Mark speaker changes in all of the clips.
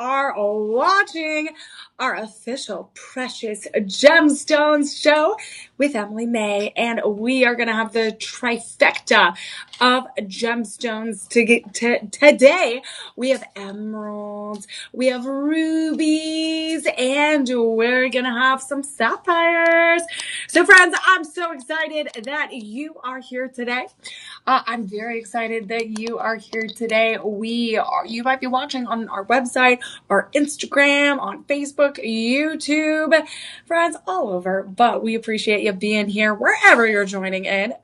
Speaker 1: are watching our official Precious Gemstones show with Emily Mae, and we are going to have the trifecta of gemstones today. We have emeralds, we have rubies, and we're going to have some sapphires. So friends, I'm so excited that you are here today. I'm very excited that you are here today. You might be watching on our website, our Instagram, on Facebook, YouTube, friends, all over. But we appreciate you being here wherever you're joining in.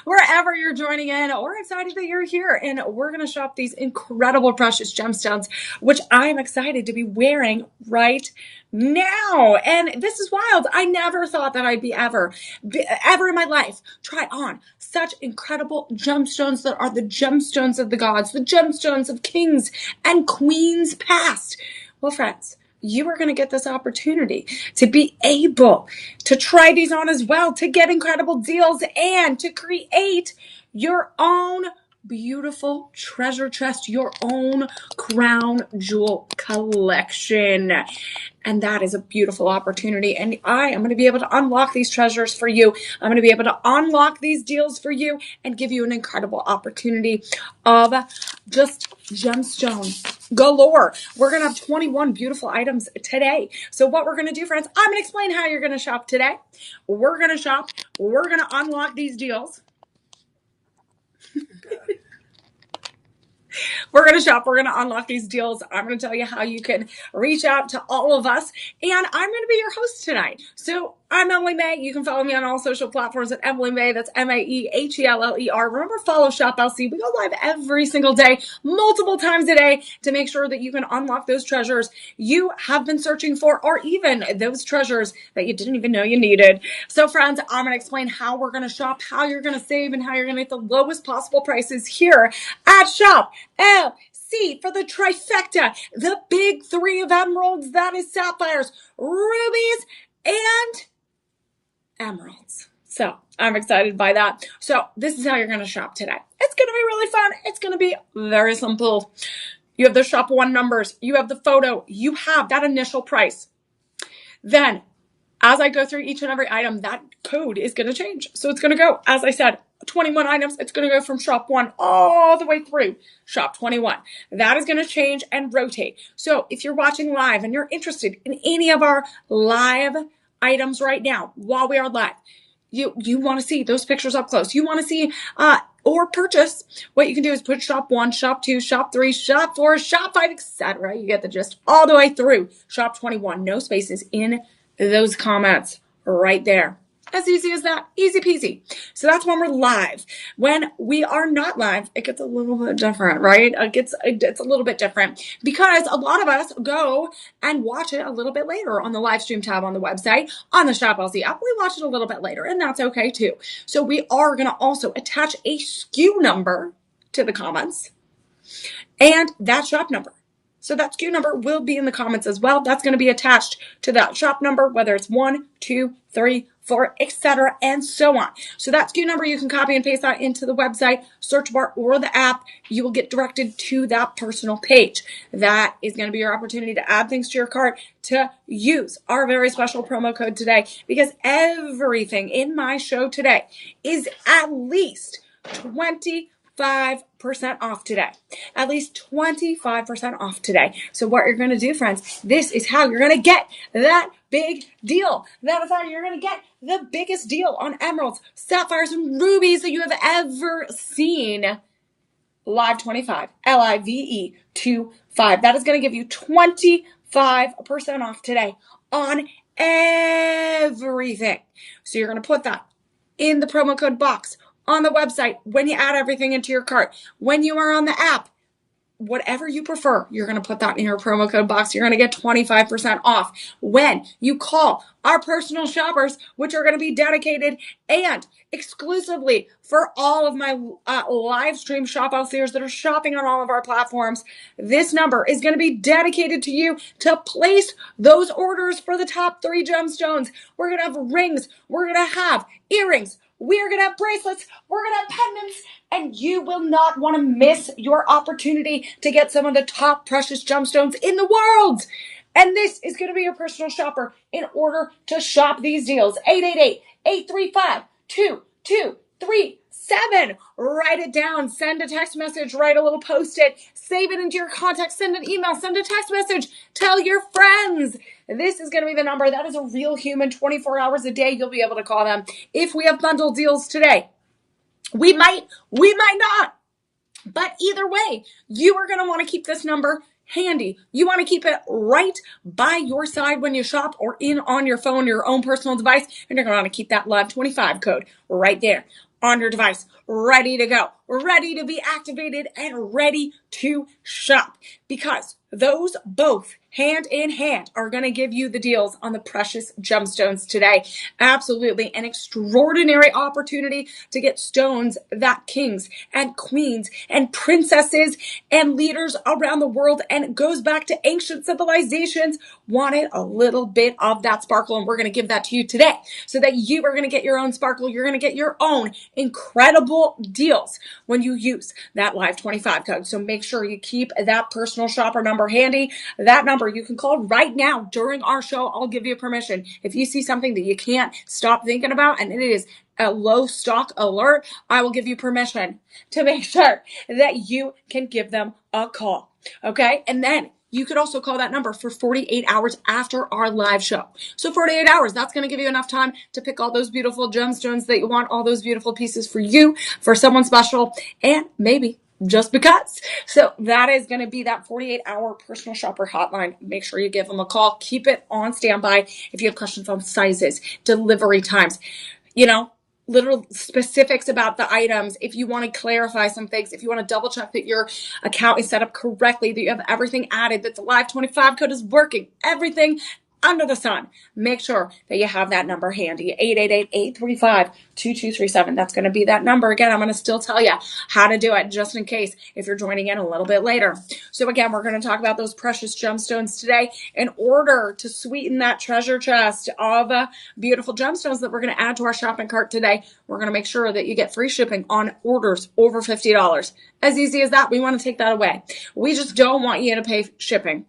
Speaker 1: Wherever you're joining in, we're excited that you're here, and we're going to shop these incredible precious gemstones, which I'm excited to be wearing right now. And this is wild. I never thought that I'd ever in my life try on such incredible gemstones that are the gemstones of the gods, the gemstones of kings and queens past. Well, friends, you are going to get this opportunity to be able to try these on as well, to get incredible deals, and to create your own beautiful treasure chest, your own crown jewel collection. And that is a beautiful opportunity. And I am going to be able to unlock these treasures for you. I'm going to be able to unlock these deals for you and give you an incredible opportunity of just gemstone galore. We're going to have 21 beautiful items today. So what we're going to do, friends, I'm going to explain how you're going to shop today. We're going to shop. We're going to unlock these deals. We're going to shop. We're going to unlock these deals. I'm going to tell you how you can reach out to all of us. And I'm going to be your host tonight. So I'm Emily Mae. You can follow me on all social platforms at Emily Mae. That's MAEHELLER. Remember, follow Shop LC. We go live every single day, multiple times a day, to make sure that you can unlock those treasures you have been searching for, or even those treasures that you didn't even know you needed. So friends, I'm going to explain how we're going to shop, how you're going to save, and how you're going to get the lowest possible prices here at Shop LC for the trifecta, the big three of emeralds, that is sapphires, rubies, and emeralds. So I'm excited by that. So this is how you're going to shop today. It's going to be really fun. It's going to be very simple. You have the shop one numbers. You have the photo. You have that initial price. Then as I go through each and every item, that code is going to change. So it's going to go, as I said, 21 items. It's going to go from shop 1 all the way through shop 21. That is going to change and rotate. So if you're watching live and you're interested in any of our live items right now while we are live, you want to see those pictures up close. You want to see or purchase. What you can do is put shop 1, shop 2, shop 3, shop 4, shop 5, etc. You get the gist all the way through shop 21. No spaces in those comments right there. As easy as that. Easy peasy. So that's when we're live. When we are not live, it gets a little bit different, right? It's a little bit different because a lot of us go and watch it a little bit later on the live stream tab on the website, on the Shop LC app. We watch it a little bit later, and that's okay too. So we are going to also attach a SKU number to the comments and that shop number. So that SKU number will be in the comments as well. That's going to be attached to that shop number, whether it's 1, 2, 3, 4, etc., and so on. So that SKU number, you can copy and paste that into the website, search bar, or the app. You will get directed to that personal page. That is going to be your opportunity to add things to your cart, to use our very special promo code today, because everything in my show today is at least 25% off today. At least 25% off today. So what you're going to do, friends, this is how you're going to get that big deal. That is how you're going to get the biggest deal on emeralds, sapphires, and rubies that you have ever seen. Live 25, LIVE 25. That is going to give you 25% off today on everything. So you're going to put that in the promo code box on the website, when you add everything into your cart, when you are on the app, whatever you prefer, you're going to put that in your promo code box. You're going to get 25% off when you call our personal shoppers, which are going to be dedicated and exclusively for all of my live stream shop LCers that are shopping on all of our platforms. This number is going to be dedicated to you to place those orders for the top 3 gemstones. We're going to have rings. We're going to have earrings, we're going to have bracelets, we're going to have pendants, and you will not want to miss your opportunity to get some of the top precious gemstones in the world. And this is going to be your personal shopper in order to shop these deals. 888-835-2237. Write it down. Send a text message. Write a little post-it. Save it into your contacts. Send an email. Send a text message. Tell your friends. This is going to be the number. That is a real human. 24 hours a day, you'll be able to call them. If we have bundle deals today, we might not. But either way, you are going to want to keep this number handy. You want to keep it right by your side when you shop or on your phone, your own personal device. And you're going to want to keep that Live 25 code right there on your device, ready to go, ready to be activated, and ready to shop. Because those both hand in hand are going to give you the deals on the precious gemstones today. Absolutely an extraordinary opportunity to get stones that kings and queens and princesses and leaders around the world, and it goes back to ancient civilizations, wanted a little bit of that sparkle, and we're going to give that to you today so that you are going to get your own sparkle. You're going to get your own incredible deals when you use that Live 25 code. So make sure you keep that personal shopper number handy. That number you can call right now during our show. I'll give you permission. If you see something that you can't stop thinking about and it is a low stock alert, I will give you permission to make sure that you can give them a call. Okay? And then you could also call that number for 48 hours after our live show. So 48 hours, that's going to give you enough time to pick all those beautiful gemstones that you want, all those beautiful pieces for you, for someone special, and maybe just because. So that is going to be that 48-hour personal shopper hotline. Make sure you give them a call. Keep it on standby if you have questions on sizes, delivery times, little specifics about the items. If you want to clarify some things, if you want to double check that your account is set up correctly, that you have everything added, that the Live 25 code is working, everything under the sun, make sure that you have that number handy. 888-835-2237. That's going to be that number. Again, I'm going to still tell you how to do it just in case if you're joining in a little bit later. So again, we're going to talk about those precious gemstones today in order to sweeten that treasure chest of beautiful gemstones that we're going to add to our shopping cart today. We're going to make sure that you get free shipping on orders over $50. As easy as that. We want to take that away. We just don't want you to pay shipping.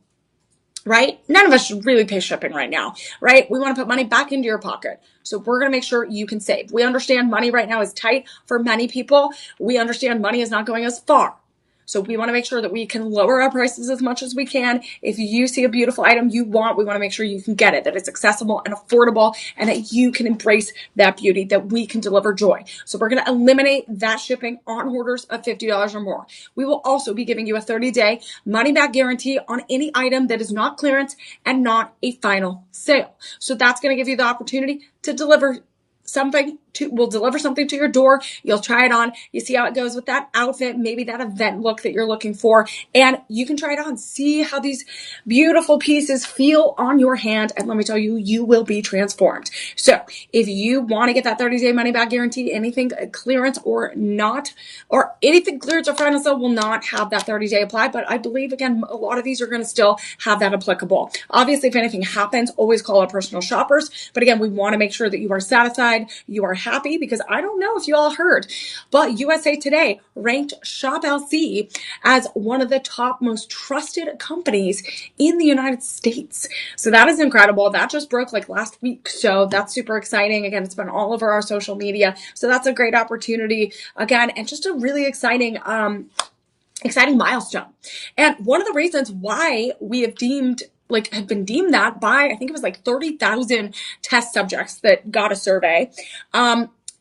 Speaker 1: Right? None of us should really pay shipping right now, right? We want to put money back into your pocket. So we're going to make sure you can save. We understand money right now is tight for many people. We understand money is not going as far. So we want to make sure that we can lower our prices as much as we can. If you see a beautiful item you want, we want to make sure you can get it, that it's accessible and affordable, and that you can embrace that beauty, that we can deliver joy. So we're going to eliminate that shipping on orders of $50 or more. We will also be giving you a 30-day money-back guarantee on any item that is not clearance and not a final sale. So that's going to give you the opportunity to deliver we'll deliver something to your door. You'll try it on. You see how it goes with that outfit, maybe that event look that you're looking for, and you can try it on. See how these beautiful pieces feel on your hand. And let me tell you, you will be transformed. So if you want to get that 30-day money back guarantee, anything clearance or not, or anything clearance or final sale will not have that 30-day apply. But I believe, again, a lot of these are going to still have that applicable. Obviously, if anything happens, always call our personal shoppers. But again, we want to make sure that you are satisfied, you are happy, because I don't know if you all heard, but USA Today ranked Shop LC as one of the top most trusted companies in the United States. So that is incredible. That just broke like last week. So that's super exciting. Again, it's been all over our social media. So that's a great opportunity again, and just a really exciting milestone. And one of the reasons why we have been deemed that by, I think it was like 30,000 test subjects that got a survey.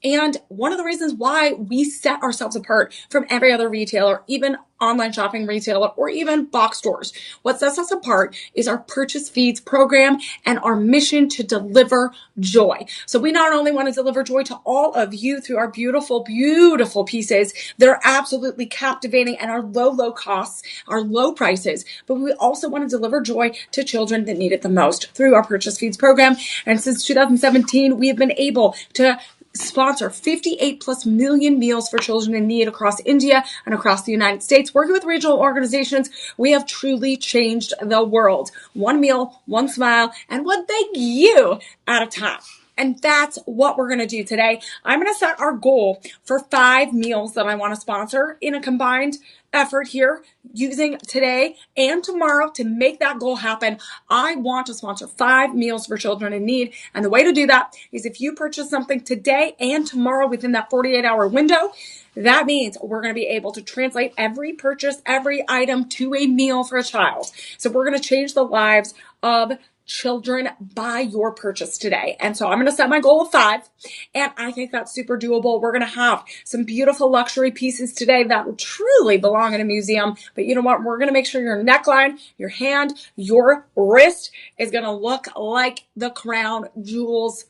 Speaker 1: And one of the reasons why we set ourselves apart from every other retailer, even online shopping retailer, or even box stores, what sets us apart is our purchase feeds program and our mission to deliver joy. So we not only want to deliver joy to all of you through our beautiful, beautiful pieces that are absolutely captivating and our low costs, our low prices, but we also want to deliver joy to children that need it the most through our purchase feeds program. And since 2017, we have been able to sponsor 58 plus million meals for children in need across India and across the United States. Working with regional organizations, we have truly changed the world. One meal, one smile, and one thank you at a time. And that's what we're going to do today. I'm going to set our goal for 5 meals that I want to sponsor in a combined effort here, using today and tomorrow to make that goal happen. I want to sponsor 5 meals for children in need. And the way to do that is if you purchase something today and tomorrow within that 48-hour window, that means we're going to be able to translate every purchase, every item to a meal for a child. So we're going to change the lives of children by your purchase today. And so I'm going to set my goal of 5, and I think that's super doable. We're going to have some beautiful luxury pieces today that will truly belong in a museum. But you know what? We're going to make sure your neckline, your hand, your wrist is going to look like the crown jewels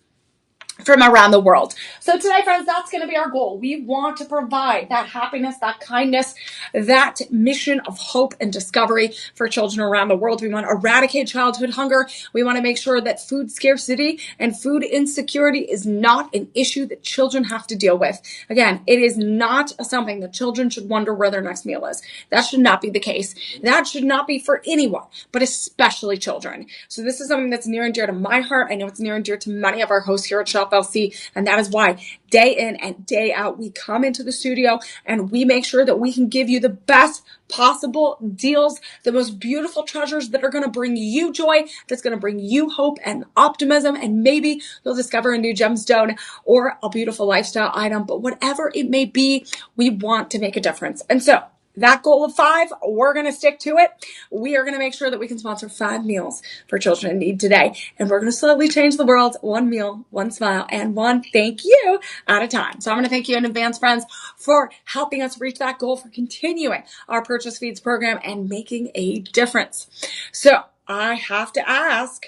Speaker 1: from around the world. So today, friends, that's going to be our goal. We want to provide that happiness, that kindness, that mission of hope and discovery for children around the world. We want to eradicate childhood hunger. We want to make sure that food scarcity and food insecurity is not an issue that children have to deal with. Again, it is not something that children should wonder where their next meal is. That should not be the case. That should not be for anyone, but especially children. So this is something that's near and dear to my heart. I know it's near and dear to many of our hosts here at Shop LC, and that is why day in and day out we come into the studio and we make sure that we can give you the best possible deals, the most beautiful treasures that are going to bring you joy, that's going to bring you hope and optimism, and maybe you'll discover a new gemstone or a beautiful lifestyle item. But whatever it may be, we want to make a difference. And so that goal of 5, we're going to stick to it. We are going to make sure that we can sponsor 5 meals for children in need today. And we're going to slowly change the world, one meal, one smile, and one thank you at a time. So I'm going to thank you in advance, friends, for helping us reach that goal, for continuing our Purchase Feeds program and making a difference. So I have to ask,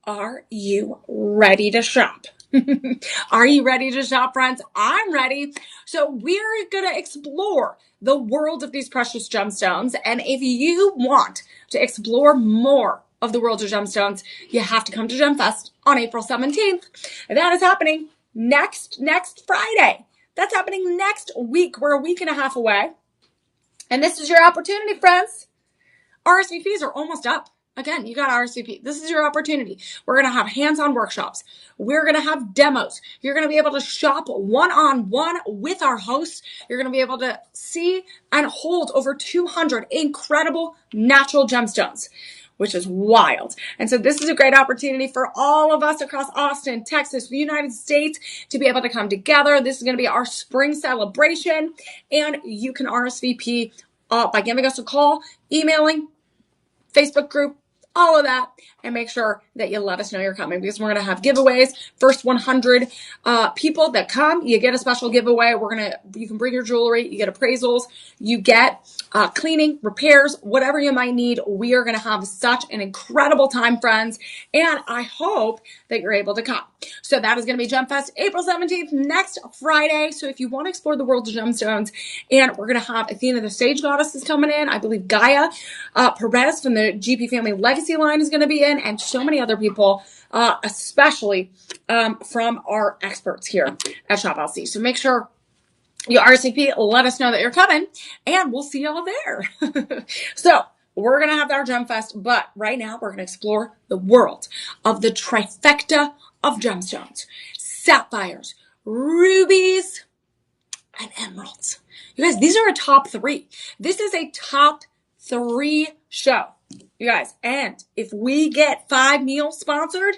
Speaker 1: are you ready to shop? Are you ready to shop, friends? I'm ready. So we're going to explore the world of these precious gemstones. And if you want to explore more of the world of gemstones, you have to come to GemFest on April 17th. That is happening next Friday. That's happening next week. We're a week and a half away. And this is your opportunity, friends. RSVPs are almost up. Again, you got RSVP. This is your opportunity. We're going to have hands-on workshops. We're going to have demos. You're going to be able to shop one-on-one with our hosts. You're going to be able to see and hold over 200 incredible natural gemstones, which is wild. And so this is a great opportunity for all of us across Austin, Texas, the United States to be able to come together. This is going to be our spring celebration, and you can RSVP by giving us a call, emailing, Facebook group, all of that, and make sure that you let us know you're coming, because we're going to have giveaways. First 100 people that come, you get a special giveaway. You can bring your jewelry, you get appraisals, you get cleaning, repairs, whatever you might need. We are going to have such an incredible time, friends, and I hope that you're able to come. So that is going to be GemFest April 17th, next Friday. So if you want to explore the world of gemstones, and we're going to have Athena the Sage Goddess is coming in. I believe Gaia Perez from the GP Family Legacy line is going to be in, and so many other people, especially from our experts here at Shop LC. So make sure you RSVP, let us know that you're coming, and we'll see y'all there. So we're going to have our GemFest, but right now we're going to explore the world of the trifecta of gemstones: sapphires, rubies, and emeralds. You guys, these are a top 3. This is a top 3 show, you guys. And if we get 5 meals sponsored,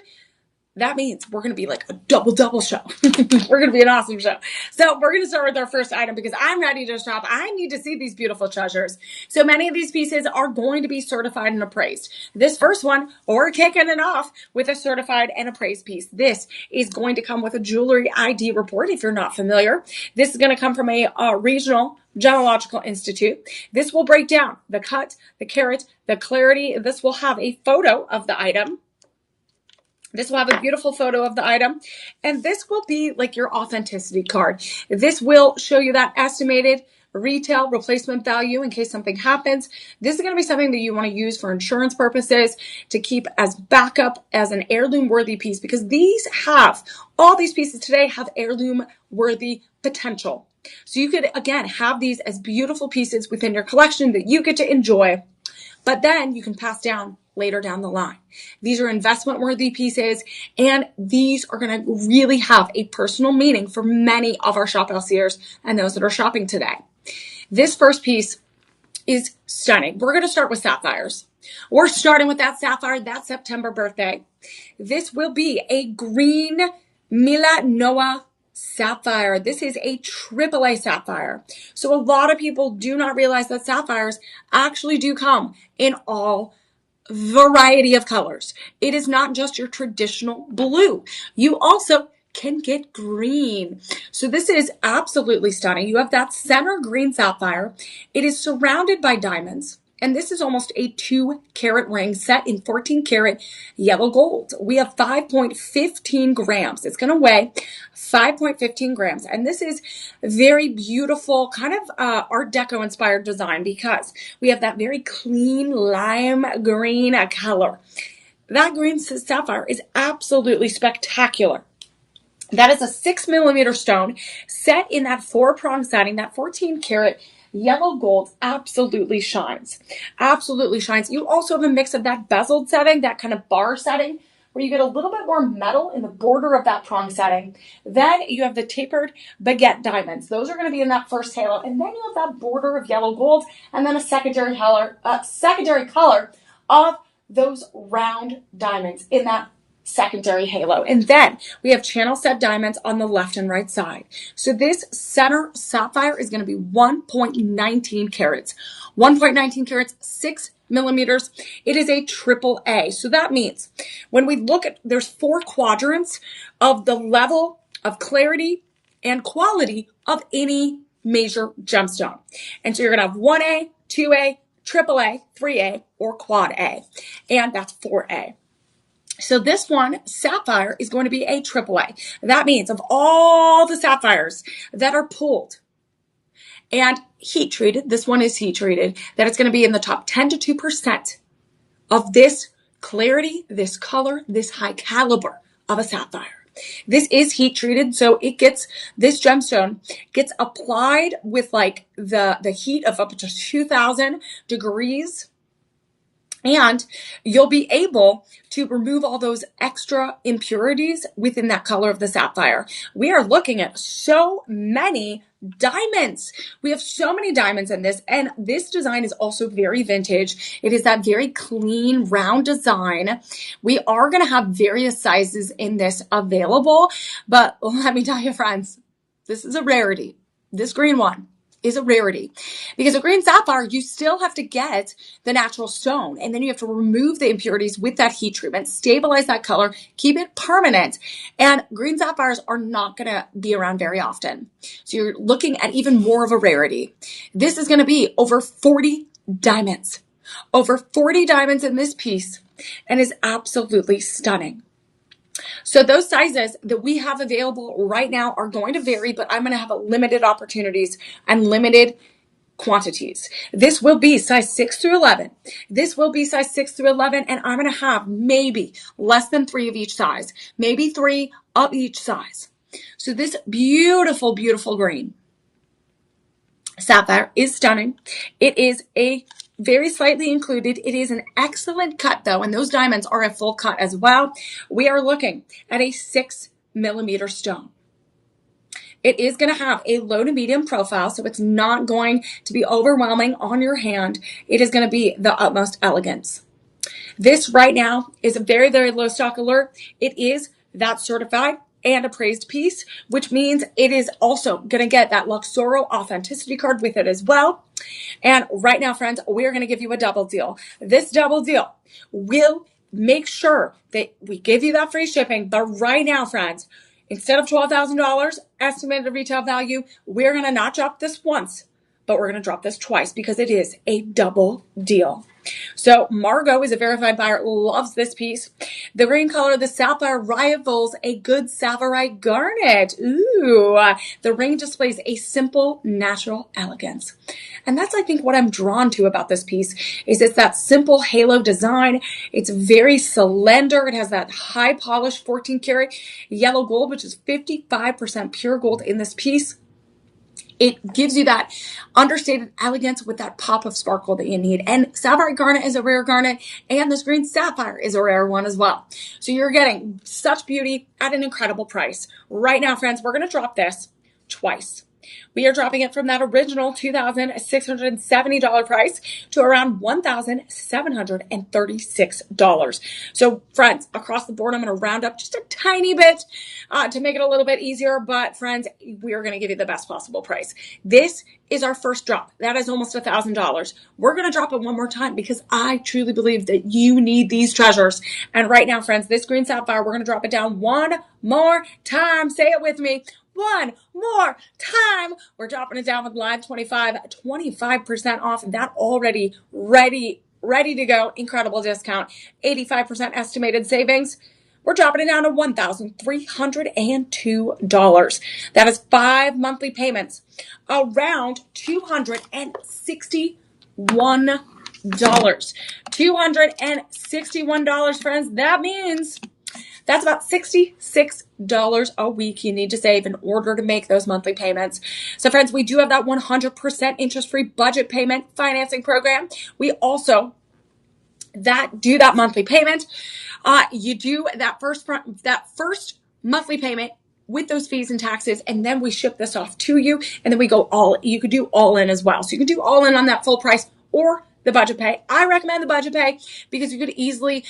Speaker 1: that means we're going to be like a double show. We're going to be an awesome show. So we're going to start with our first item, because I'm ready to shop. I need to see these beautiful treasures. So many of these pieces are going to be certified and appraised. This first one, we're kicking it off with a certified and appraised piece. This is going to come with a jewelry ID report, if you're not familiar. This is going to come from a regional gemological institute. This will break down the cut, the carat, the clarity. This will have a photo of the item. This will have a beautiful photo of the item, and this will be like your authenticity card. This will show you that estimated retail replacement value in case something happens. This is going to be something that you want to use for insurance purposes, to keep as backup as an heirloom worthy piece, because all these pieces today have heirloom worthy potential. So you could, again, have these as beautiful pieces within your collection that you get to enjoy, but then you can pass down later down the line. These are investment worthy pieces, and these are going to really have a personal meaning for many of our shop LCers and those that are shopping today. This first piece is stunning. We're going to start with sapphires. We're starting with that sapphire, that September birthday. This will be a green Milanoa sapphire. This is a AAA sapphire. So a lot of people do not realize that sapphires actually do come in all variety of colors. It is not just your traditional blue. You also can get green. So this is absolutely stunning. You have that center green sapphire. It is surrounded by diamonds. And this is almost a 2-carat ring set in 14-karat yellow gold. We have 5.15 grams. It's going to weigh 5.15 grams. And this is very beautiful, kind of Art Deco inspired design, because we have that very clean lime green color. That green sapphire is absolutely spectacular. That is a 6mm stone set in that 4-prong setting, that 14-karat yellow gold absolutely shines. Absolutely shines. You also have a mix of that bezeled setting, that kind of bar setting, where you get a little bit more metal in the border of that prong setting. Then you have the tapered baguette diamonds. Those are going to be in that first halo. And then you have that border of yellow gold, and then a secondary color of those round diamonds in that secondary halo. And then we have channel set diamonds on the left and right side. So this center sapphire is going to be 1.19 carats. 1.19 carats, 6mm. It is a AAA. So that means when we look at, there's 4 quadrants of the level of clarity and quality of any major gemstone. And so you're going to have 1A, 2A, AAA, 3A, or quad A. And that's 4A. So this one, sapphire, is going to be a AAA. That means of all the sapphires that are pulled and heat treated, this one is heat treated, that it's going to be in the top 10 to 2% of this clarity, this color, this high caliber of a sapphire. This is heat treated, so it gets, this gemstone gets applied with like the heat of up to 2,000 degrees. And you'll be able to remove all those extra impurities within that color of the sapphire. We are looking at so many diamonds. We have so many diamonds in this, and this design is also very vintage. It is that very clean, round design. We are going to have various sizes in this available, but let me tell you, friends, this is a rarity. This green one is a rarity, because a green sapphire, you still have to get the natural stone, and then you have to remove the impurities with that heat treatment, stabilize that color, keep it permanent. And green sapphires are not going to be around very often. So you're looking at even more of a rarity. This is going to be over 40 diamonds, over 40 diamonds in this piece, and is absolutely stunning. So those sizes that we have available right now are going to vary, but I'm going to have limited opportunities and limited quantities. This will be size 6 through 11. This will be size 6 through 11, and I'm going to have maybe less than 3 of each size, maybe 3 of each size. So this beautiful, beautiful green sapphire is stunning. It is a very slightly included. It is an excellent cut though, and those diamonds are a full cut as well. We are looking at a 6mm stone. It is going to have a low to medium profile, so it's not going to be overwhelming on your hand. It is going to be the utmost elegance. This right now is a very, very low stock alert. It is that certified and appraised piece, which means it is also going to get that Luxoro authenticity card with it as well. And right now, friends, we're going to give you a double deal. This double deal will make sure that we give you that free shipping. But right now, friends, instead of $12,000 estimated retail value, we're going to not drop this once, but we're going to drop this twice, because it is a double deal. So Margot is a verified buyer, loves this piece. The green color of the sapphire rivals a good Savorite garnet. Ooh, the ring displays a simple, natural elegance. And that's, I think, what I'm drawn to about this piece, is it's that simple halo design. It's very slender. It has that high polished 14 karat yellow gold, which is 55% pure gold in this piece. It gives you that understated elegance with that pop of sparkle that you need. And sapphire garnet is a rare garnet, and this green sapphire is a rare one as well. So you're getting such beauty at an incredible price. Right now, friends, we're going to drop this twice. We are dropping it from that original $2,670 price to around $1,736. So friends, across the board, I'm going to round up just a tiny bit to make it a little bit easier. But friends, we are going to give you the best possible price. This is our first drop. That is almost $1,000. We're going to drop it one more time because I truly believe that you need these treasures. And right now, friends, this green sapphire, we're going to drop it down one more time. Say it with me. One more time. We're dropping it down with Live 25, 25% off. That already ready to go. Incredible discount. 85% estimated savings. We're dropping it down to $1,302. That is 5 monthly payments. Around $261. $261, friends. That means that's about $66 a week you need to save in order to make those monthly payments. So friends, we do have that 100% interest-free budget payment financing program. We also do that monthly payment. You do that first monthly payment with those fees and taxes, and then we ship this off to you, and then you could do all in as well. So you can do all in on that full price or the budget pay. I recommend the budget pay because you could easily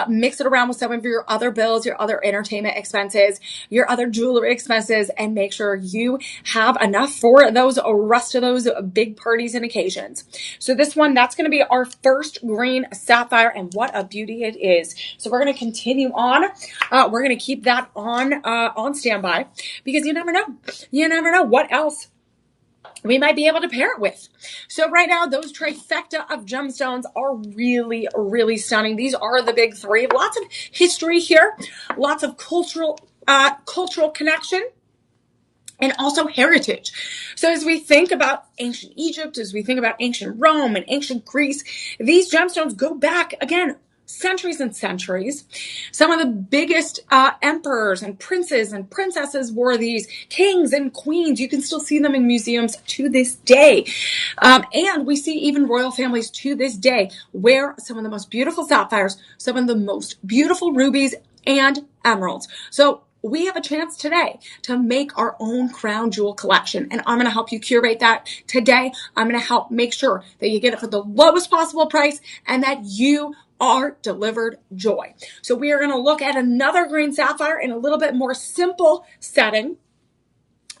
Speaker 1: mix it around with some of your other bills, your other entertainment expenses, your other jewelry expenses, and make sure you have enough for those rest of those big parties and occasions. So this one, that's going to be our first green sapphire, and what a beauty it is. So we're going to continue on. We're going to keep that on standby because you never know. You never know what else we might be able to pair it with. So right now, those trifecta of gemstones are really, really stunning. These are the big three. Lots of history here, lots of cultural connection, and also heritage. So as we think about ancient Egypt, as we think about ancient Rome and ancient Greece, these gemstones go back, again, centuries and centuries. Some of the biggest emperors and princes and princesses wore these, kings and queens. You can still see them in museums to this day. And we see even royal families to this day wear some of the most beautiful sapphires, some of the most beautiful rubies and emeralds. So we have a chance today to make our own crown jewel collection, and I'm going to help you curate that today. I'm going to help make sure that you get it for the lowest possible price and that you are delivered joy. So we are going to look at another green sapphire in a little bit more simple setting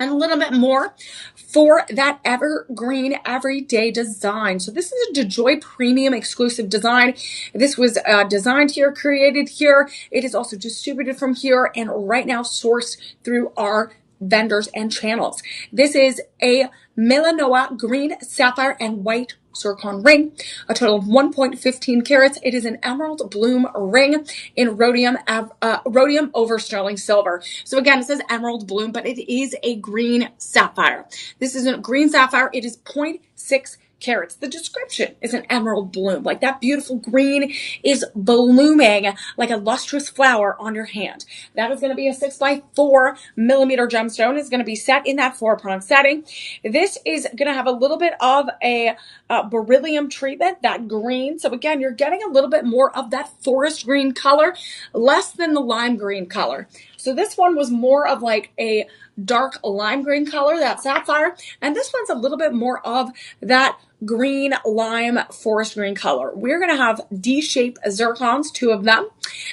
Speaker 1: and a little bit more for that evergreen everyday design. So this is a DeJoy premium exclusive design. This was designed here, created here. It is also distributed from here and right now sourced through our vendors and channels. This is a Melanoa green sapphire and white zircon ring, a total of 1.15 carats. It is an emerald bloom ring in rhodium over sterling silver. So again, it says emerald bloom, but it is a green sapphire. This is a green sapphire. It is 0.6 carats. The description is an emerald bloom. Like that beautiful green is blooming like a lustrous flower on your hand. That is going to be a 6x4 millimeter gemstone. It's going to be set in that 4-prong setting. This is going to have a little bit of a beryllium treatment, that green. So again, you're getting a little bit more of that forest green color, less than the lime green color. So this one was more of like a dark lime green color, that sapphire. And this one's a little bit more of that green lime forest green color. We're going to have D-shaped zircons, 2 of them.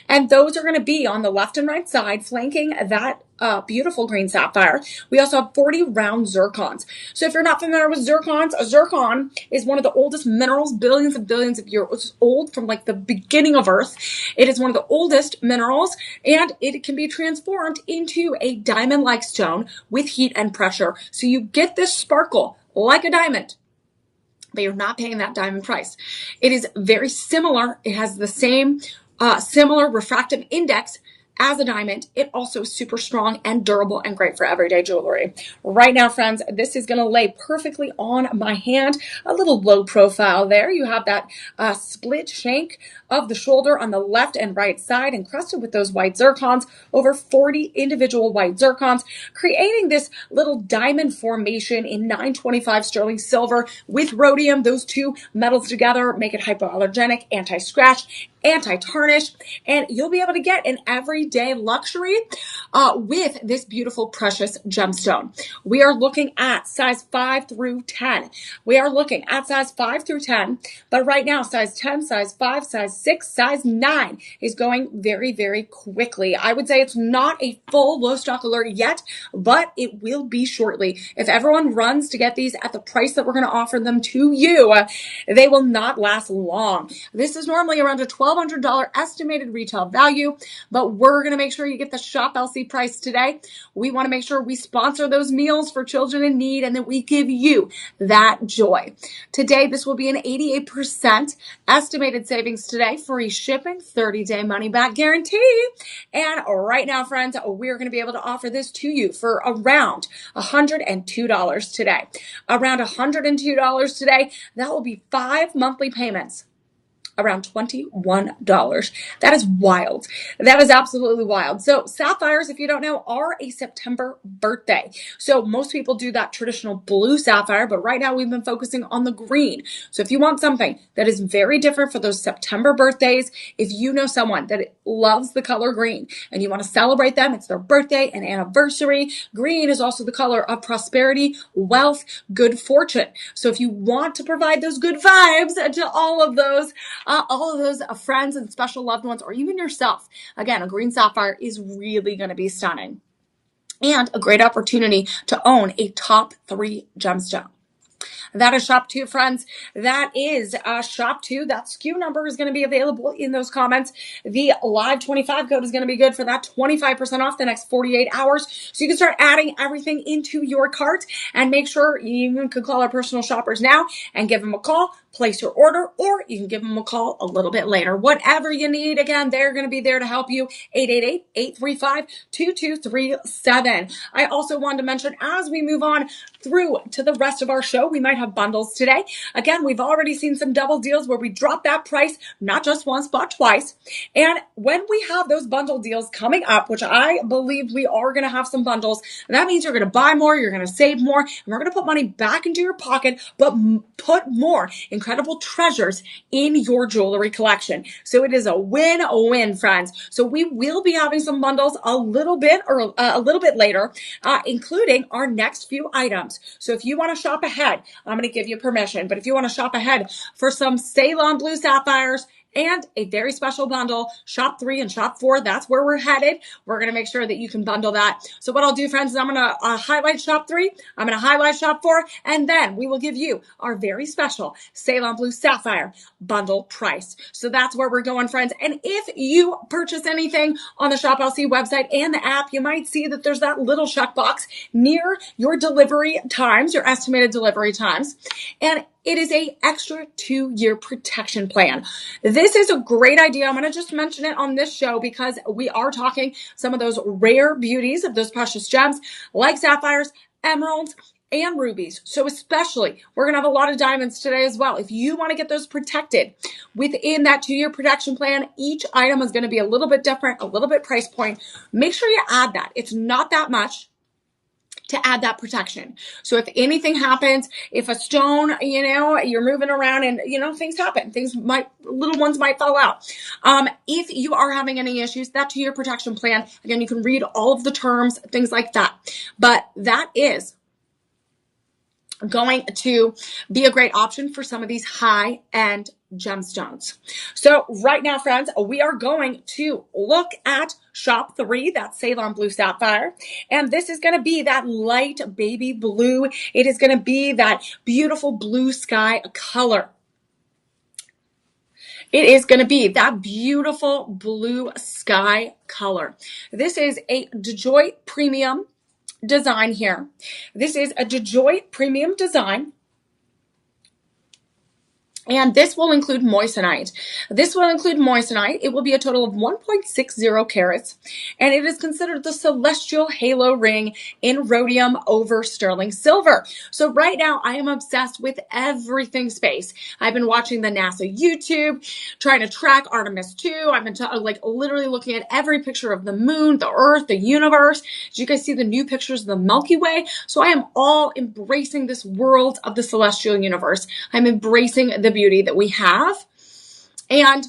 Speaker 1: And those are going to be on the left and right side, flanking that beautiful green sapphire. We also have 40 round zircons. So if you're not familiar with zircons, a zircon is one of the oldest minerals, billions and billions of years old, from like the beginning of Earth. It is one of the oldest minerals, and it can be transformed into a diamond-like stone with heat and pressure. So you get this sparkle like a diamond, but you're not paying that diamond price. It is very similar. It has the same similar refractive index as a diamond, it also is super strong and durable and great for everyday jewelry. Right now, friends, this is going to lay perfectly on my hand. A little low profile there. You have that split shank of the shoulder on the left and right side, encrusted with those white zircons, over 40 individual white zircons, creating this little diamond formation in 925 sterling silver with rhodium. Those two metals together make it hypoallergenic, anti-scratch, anti-tarnish, and you'll be able to get an everyday luxury with this beautiful precious gemstone. We are looking at size 5 through 10. We are looking at size 5 through 10, but right now size 10, size 5, size 6, size 9 is going very, very quickly. I would say it's not a full low stock alert yet, but it will be shortly. If everyone runs to get these at the price that we're going to offer them to you, they will not last long. This is normally around a $1,200 estimated retail value, but we're going to make sure you get the Shop LC price today. We want to make sure we sponsor those meals for children in need and that we give you that joy. Today, this will be an 88% estimated savings today, free shipping, 30-day money-back guarantee. And right now, friends, we're going to be able to offer this to you for around $102 today. Around $102 today, that will be 5 monthly payments. Around $21. That is wild. That is absolutely wild. So sapphires, if you don't know, are a September birthday. So most people do that traditional blue sapphire, but right now we've been focusing on the green. So if you want something that is very different for those September birthdays, if you know someone that loves the color green and you want to celebrate them, it's their birthday and anniversary. Green is also the color of prosperity, wealth, good fortune. So if you want to provide those good vibes to all of those friends and special loved ones, or even yourself, again, a green sapphire is really going to be stunning and a great opportunity to own a top 3 gemstone. That is Shop 2, friends. That is Shop 2. That SKU number is going to be available in those comments. The live 25 code is going to be good for that 25% off the next 48 hours. So you can start adding everything into your cart, and make sure you even could call our personal shoppers now and give them a call, place your order, or you can give them a call a little bit later. Whatever you need, again, they're going to be there to help you. 888-835-2237. I also wanted to mention, as we move on through to the rest of our show, we might have bundles today. Again, we've already seen some double deals where we drop that price, not just once, but twice. And when we have those bundle deals coming up, which I believe we are going to have some bundles, that means you're going to buy more, you're going to save more, and we're going to put money back into your pocket, but put more incredible treasures in your jewelry collection. So it is a win-win, friends. So we will be having some bundles a little bit later, including our next few items. So if you want to shop ahead, I'm going to give you permission, but if you want to shop ahead for some Ceylon blue sapphires and a very special bundle, Shop 3 and Shop 4, that's where we're headed. We're going to make sure that you can bundle that. So what I'll do, friends, is I'm going to highlight Shop 3, I'm going to highlight Shop 4, and then we will give you our very special Ceylon blue sapphire bundle price. So that's where we're going, friends. And if you purchase anything on the Shop LC website and the app, you might see that there's that little checkbox near your delivery times, your estimated delivery times. And it is a extra 2-year protection plan. This is a great idea. I'm going to just mention it on this show because we are talking some of those rare beauties of those precious gems like sapphires, emeralds, and rubies. So especially, we're going to have a lot of diamonds today as well. If you want to get those protected within that 2-year protection plan, each item is going to be a little bit different, a little bit price point. Make sure you add that. It's not that much to add that protection. So if anything happens, if a stone, you're moving around and, things happen, little ones might fall out. If you are having any issues, that 2-year protection plan, again, you can read all of the terms, things like that. But that is going to be a great option for some of these high-end gemstones. So right now, friends, we are going to look at Shop 3, that Ceylon blue sapphire. And this is going to be that light baby blue. It is going to be that beautiful blue sky color. It is going to be that beautiful blue sky color. This is a DeJoy premium design here. This is a DeJoy premium design. And this will include moissanite. This will include moissanite. It will be a total of 1.60 carats. And it is considered the celestial halo ring in rhodium over sterling silver. So right now I am obsessed with everything space. I've been watching the NASA YouTube, trying to track Artemis 2. I've been literally looking at every picture of the moon, the earth, the universe. Did you guys see the new pictures of the Milky Way? So I am all embracing this world of the celestial universe. I'm embracing the beauty that we have, and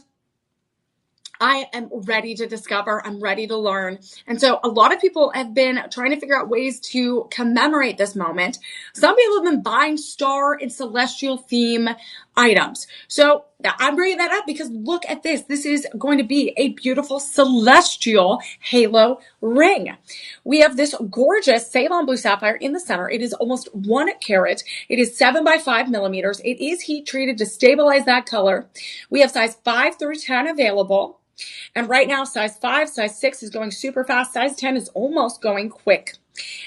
Speaker 1: I am ready to discover. I'm ready to learn. And so a lot of people have been trying to figure out ways to commemorate this moment. Some people have been buying star and celestial theme items. So I'm bringing that up because look at this. This is going to be a beautiful celestial halo ring. We have this gorgeous Ceylon blue sapphire in the center. It is almost 1 carat. It is 7 by 5 millimeters. It is heat treated to stabilize that color. We have size 5 through 10 available. And right now, size 5, size 6 is going super fast. Size 10 is almost going quick.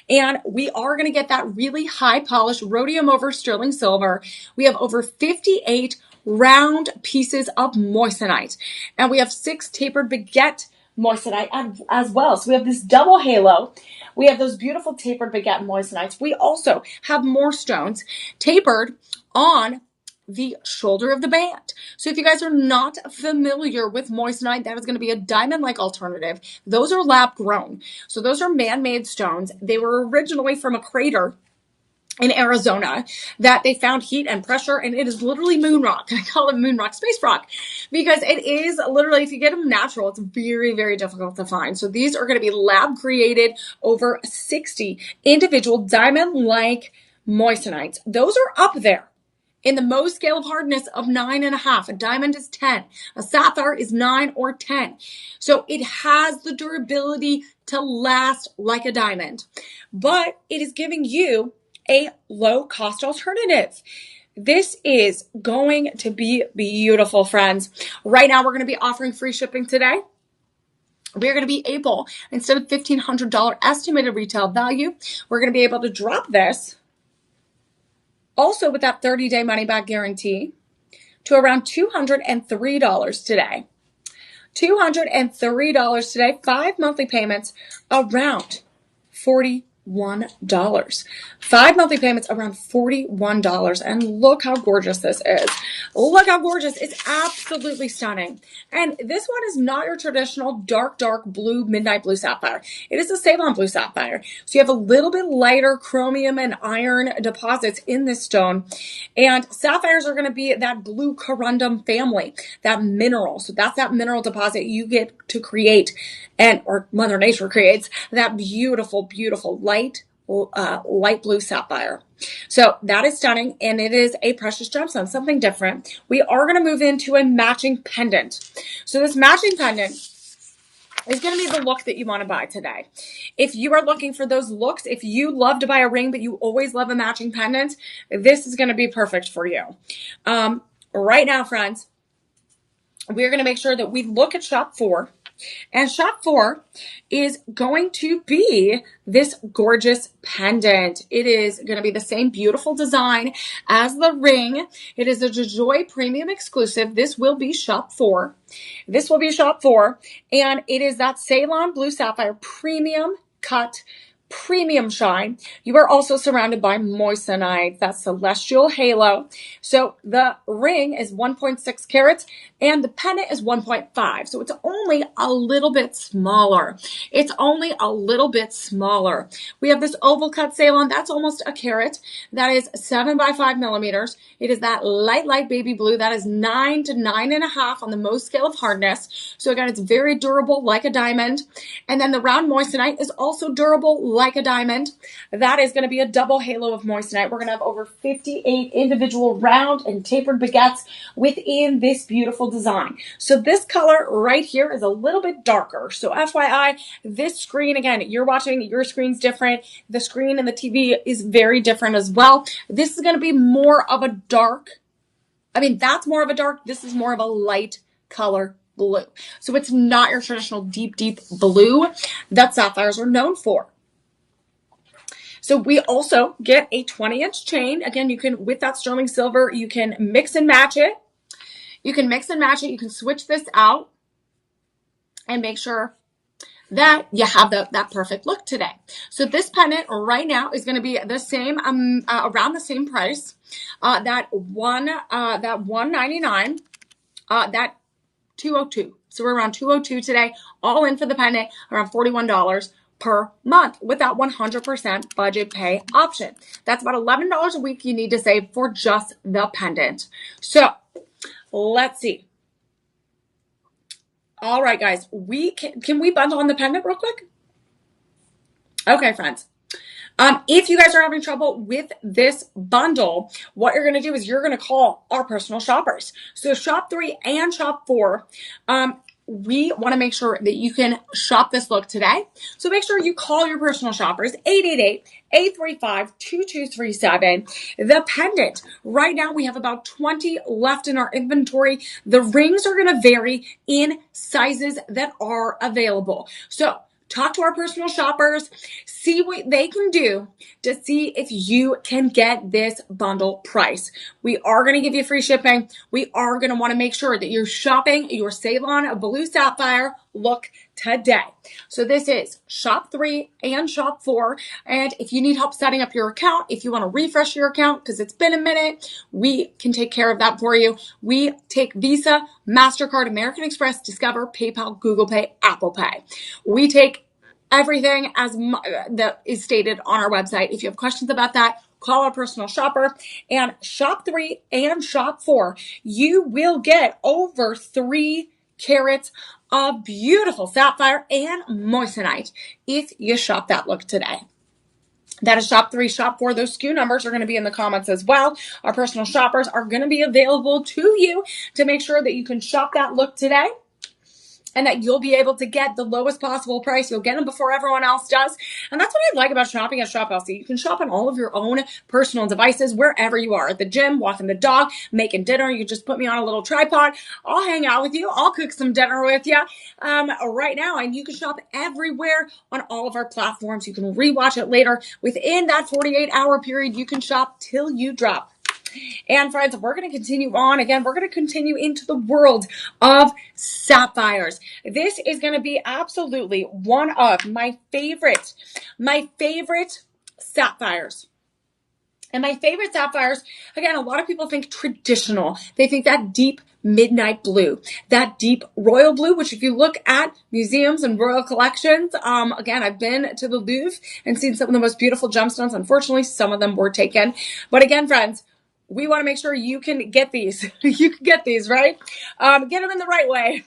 Speaker 1: And we are going to get that really high polished rhodium over sterling silver. We have over 58 round pieces of moissanite. And we have 6 tapered baguette moissanite as well. So we have this double halo. We have those beautiful tapered baguette moissanites. We also have more stones tapered on the shoulder of the band. So if you guys are not familiar with moissanite, that is going to be a diamond-like alternative. Those are lab grown. So those are man-made stones. They were originally from a crater in Arizona that they found heat and pressure, and it is literally moon rock. I call it moon rock, space rock, because it is literally, if you get them natural, it's very, very difficult to find. So these are going to be lab created over 60 individual diamond-like moissanites. Those are up there in the Mohs scale of hardness of 9.5. A diamond is 10. A sapphire is 9 or 10. So it has the durability to last like a diamond, but it is giving you a low cost alternative. This is going to be beautiful, friends. Right now, we're going to be offering free shipping today. We're going to be able, instead of $1,500 estimated retail value, we're going to be able to drop this also with that 30-day money-back guarantee to around $203 today. $203 today, 5 monthly payments around $41. 5 monthly payments around $41. And look how gorgeous this is. Look how gorgeous. It's absolutely stunning. And this one is not your traditional dark blue, midnight blue sapphire. It is a Ceylon blue sapphire. So you have a little bit lighter chromium and iron deposits in this stone. And sapphires are going to be that blue corundum family, that mineral. So that's that mineral deposit you get to create, or Mother Nature creates, that beautiful, beautiful light blue sapphire. So that is stunning, and it is a precious gemstone, something different. We are going to move into a matching pendant. So this matching pendant is going to be the look that you want to buy today. If you are looking for those looks, if you love to buy a ring but you always love a matching pendant, this is going to be perfect for you. Right now, friends, we're going to make sure that we look at shop 4. And shop 4 is going to be this gorgeous pendant. It is going to be the same beautiful design as the ring. It is a Joy Premium exclusive. This will be shop 4. This will be shop 4. And it is that Ceylon Blue Sapphire premium cut, premium shine. You are also surrounded by moissanite, that celestial halo. So the ring is 1.6 carats and the pendant is 1.5. So it's only a little bit smaller. It's only a little bit smaller. We have this oval cut Ceylon. That's almost a carat. That is 7 by 5 millimeters. It is that light baby blue. That is 9 to 9.5 on the Mohs scale of hardness. So again, it's very durable like a diamond. And then the round moissanite is also durable like a diamond. That is going to be a double halo of moissanite. We're going to have over 58 individual round and tapered baguettes within this beautiful design. So this color right here is a little bit darker. So FYI, this screen, again, you're watching, your screen's different. The screen and the TV is very different as well. This is going to be more of a dark, that's more of a dark. This is more of a light color blue. So it's not your traditional deep blue that sapphires are known for. So we also get a 20-inch chain. Again, you can, with that sterling silver, you can mix and match it. You can mix and match it. You can switch this out and make sure that you have that perfect look today. So this pendant right now is going to be the same, around the same price. That 199, that 202. So we're around 202 today, all in for the pendant, around $41 per month with that 100% budget pay option. That's about $11 a week you need to save for just the pendant. So let's see. All right, guys, can we bundle on the pendant real quick? Okay, friends. If you guys are having trouble with this bundle, what you're going to do is you're going to call our personal shoppers. So shop 3 and shop 4. We want to make sure that you can shop this look today. So make sure you call your personal shoppers, 888-835-2237. The pendant, right now we have about 20 left in our inventory. The rings are going to vary in sizes that are available. So talk to our personal shoppers, see what they can do to see if you can get this bundle price. We are going to give you free shipping. We are going to want to make sure that you're shopping your Ceylon Blue Sapphire look today. So this is shop 3 and shop 4. And if you need help setting up your account, if you want to refresh your account because it's been a minute, we can take care of that for you. We take Visa, MasterCard, American Express, Discover, PayPal, Google Pay, Apple Pay. We take everything that is stated on our website. If you have questions about that, call our personal shopper. And shop 3 and shop 4, you will get over 3 carats of beautiful sapphire and moissanite if you shop that look today. That is shop 3, shop 4. Those SKU numbers are going to be in the comments as well. Our personal shoppers are going to be available to you to make sure that you can shop that look today, and that you'll be able to get the lowest possible price. You'll get them before everyone else does. And that's what I like about shopping at Shop LC. You can shop on all of your own personal devices, wherever you are, at the gym, walking the dog, making dinner. You can just put me on a little tripod. I'll hang out with you. I'll cook some dinner with you right now. And you can shop everywhere on all of our platforms. You can rewatch it later. Within that 48-hour period, you can shop till you drop. And friends, we're going to continue on. Again, we're going to continue into the world of sapphires. This is going to be absolutely one of my favorite sapphires. And my favorite sapphires, again, a lot of people think traditional. They think that deep midnight blue, that deep royal blue, which if you look at museums and royal collections, again, I've been to the Louvre and seen some of the most beautiful gemstones. Unfortunately, some of them were taken. But again, friends, we want to make sure you can get these. You can get these, right? Get them in the right way.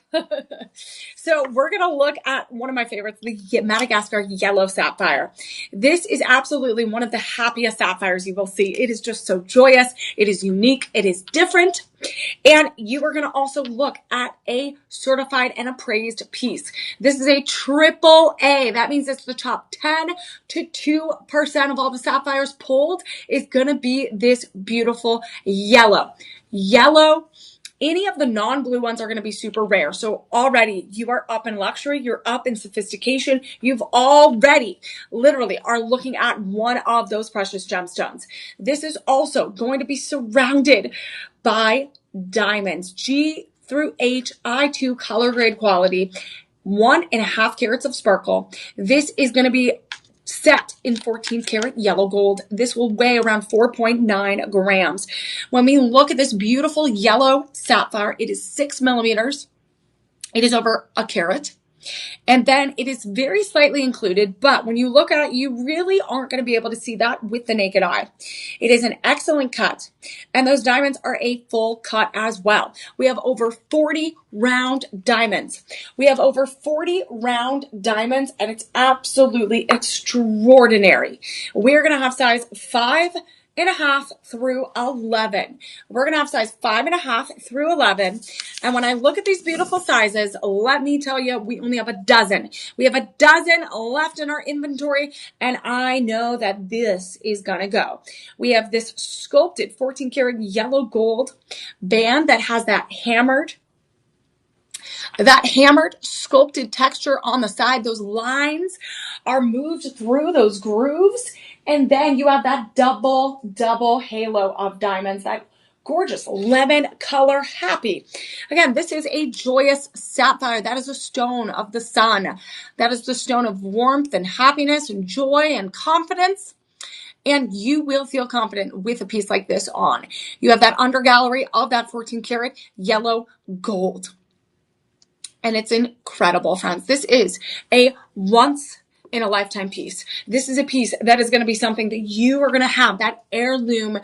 Speaker 1: So we're going to look at one of my favorites, the Madagascar yellow sapphire. This is absolutely one of the happiest sapphires you will see. It is just so joyous. It is unique. It is different. And you are going to also look at a certified and appraised piece. This is a triple A. That means it's the top 10 to 2% of all the sapphires pulled is going to be this beautiful yellow. Yellow. Any of the non-blue ones are going to be super rare. So already you are up in luxury. You're up in sophistication. You've already literally are looking at one of those precious gemstones. This is also going to be surrounded by diamonds, G through H, I2 color grade quality, 1.5 carats of sparkle. This is going to be set in 14 karat yellow gold. This will weigh around 4.9 grams. When we look at this beautiful yellow sapphire, it is 6 millimeters. It is over a carat. And then it is very slightly included, but when you look at it, you really aren't going to be able to see that with the naked eye. It is an excellent cut, and those diamonds are a full cut as well. We have over 40 round diamonds. We have over 40 round diamonds, and it's absolutely extraordinary. We're going to have size 5.5 through 11. We're going to have size 5.5 through 11. And when I look at these beautiful sizes, let me tell you, we only have a dozen. We have a dozen left in our inventory, and I know that this is going to go. We have this sculpted 14 karat yellow gold band that has that hammered sculpted texture on the side. Those lines are moved through those grooves. And then you have that double halo of diamonds, that gorgeous lemon color, happy. Again, this is a joyous sapphire. That is a stone of the sun. That is the stone of warmth and happiness and joy and confidence. And you will feel confident with a piece like this on. You have that undergallery of that 14 karat yellow gold. And it's incredible, friends. This is a once in a lifetime piece. This is a piece that is going to be something that you are going to have, that heirloom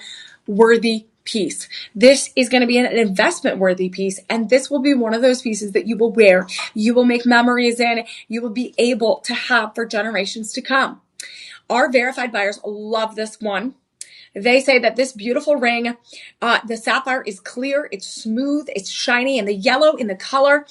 Speaker 1: worthy piece. This is going to be an investment worthy piece. And this will be one of those pieces that you will wear. You will make memories in. You will be able to have for generations to come. Our verified buyers love this one. They say that this beautiful ring, the sapphire is clear, it's smooth, it's shiny, and the yellow in the color,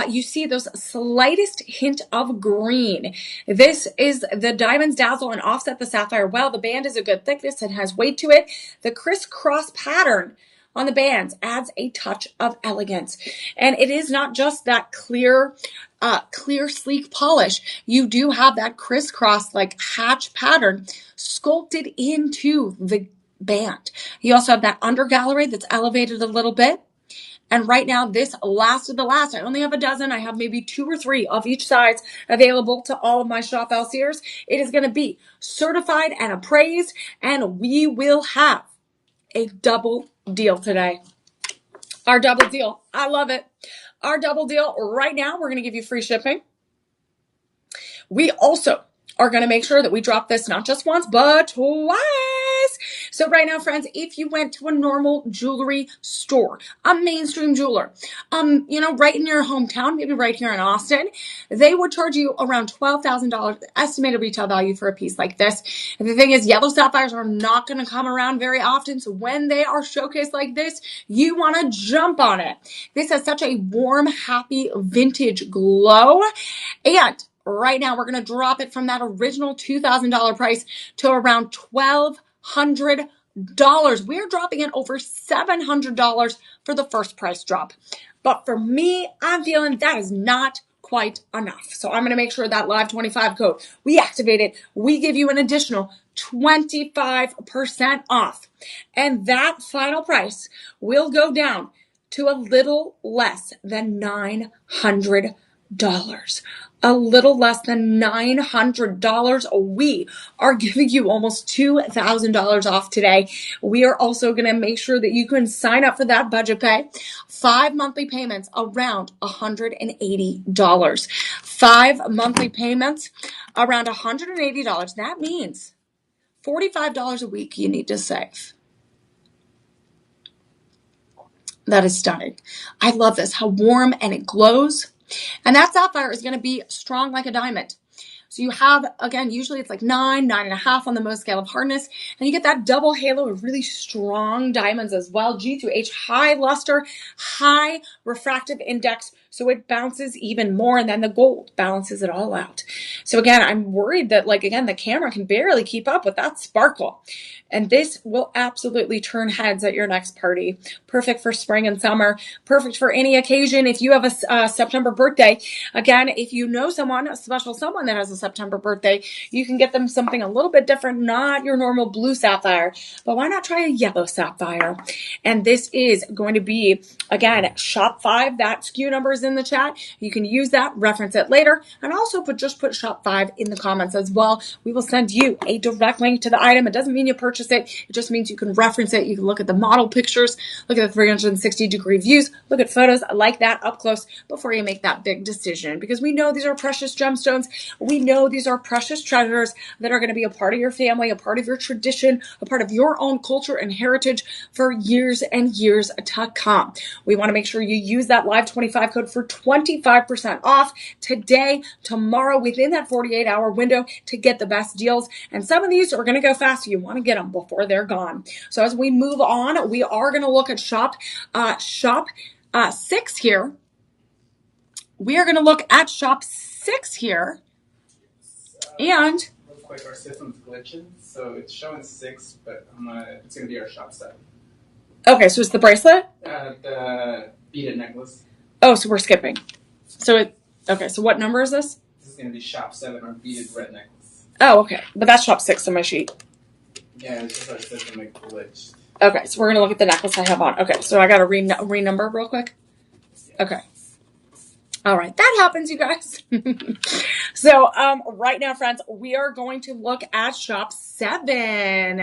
Speaker 1: you see those slightest hint of green. This is the diamonds dazzle and offset the sapphire well. The band is a good thickness and has weight to it. The crisscross pattern on the bands adds a touch of elegance. And it is not just that clear, sleek polish. You do have that crisscross like hatch pattern sculpted into the band. You also have that undergallery that's elevated a little bit. And right now, this last of the last. I only have a dozen. I have maybe 2 or 3 of each size available to all of my shop Alseers. It is going to be certified and appraised, and we will have a double deal today. Our double deal. I love it. Our double deal right now, we're going to give you free shipping. We also are going to make sure that we drop this not just once, but twice. So right now, friends, if you went to a normal jewelry store, a mainstream jeweler, right in your hometown, maybe right here in Austin, they would charge you around $12,000 estimated retail value for a piece like this. And the thing is, yellow sapphires are not going to come around very often. So when they are showcased like this, you want to jump on it. This has such a warm, happy, vintage glow. And right now, we're going to drop it from that original $2,000 price to around $1,200. We're dropping it over $700 for the first price drop. But for me, I'm feeling that is not quite enough. So I'm going to make sure that Live 25 code, we activate it. We give you an additional 25% off. And that final price will go down to a little less than $900. A little less than $900. We are giving you almost $2,000 off today. We are also going to make sure that you can sign up for that budget pay. 5 monthly payments around $180. 5 monthly payments around $180. That means $45 a week you need to save. That is stunning. I love this, how warm and it glows. And that sapphire is going to be strong like a diamond. So you have, again, usually it's like 9.5 on the Mohs scale of hardness. And you get that double halo of really strong diamonds as well. G2H, high luster, high refractive index. So it bounces even more. And then the gold balances it all out. So again, I'm worried that the camera can barely keep up with that sparkle. And this will absolutely turn heads at your next party. Perfect for spring and summer. Perfect for any occasion. If you have a September birthday, again, if you know someone, a special someone that has a September birthday, you can get them something a little bit different, not your normal blue sapphire, but why not try a yellow sapphire? And this is going to be, again, shop 5. That SKU number is in the chat. You can use that, reference it later, and also put shop 5 in the comments as well. We will send you a direct link to the item. It doesn't mean you purchase it. It just means you can reference it. You can look at the model pictures, look at the 360-degree views, look at photos like that up close before you make that big decision. Because we know these are precious gemstones. We know these are precious treasures that are going to be a part of your family, a part of your tradition, a part of your own culture and heritage for years and years to come. We want to make sure you use that Live 25 code for 25% off today, tomorrow, within that 48-hour window to get the best deals. And some of these are going to go fast. You want to get them before they're gone. So as we move on, we are going to look at shop 6 here. We are going to look at shop 6 here. And
Speaker 2: real quick, our system's glitching, so it's showing 6, but it's going to be our shop 7.
Speaker 1: Okay, so it's the bracelet?
Speaker 2: The beaded necklace.
Speaker 1: Oh, so we're skipping. So what number is this?
Speaker 2: This is going to be shop 7, our beaded red necklace.
Speaker 1: Oh, okay. But that's shop 6 on my sheet.
Speaker 2: Yeah, it's just our system glitched.
Speaker 1: Okay, so we're going to look at the necklace I have on. Okay, so I got to renumber real quick. Okay. All right, that happens, you guys. So right now, friends, we are going to look at shop 7.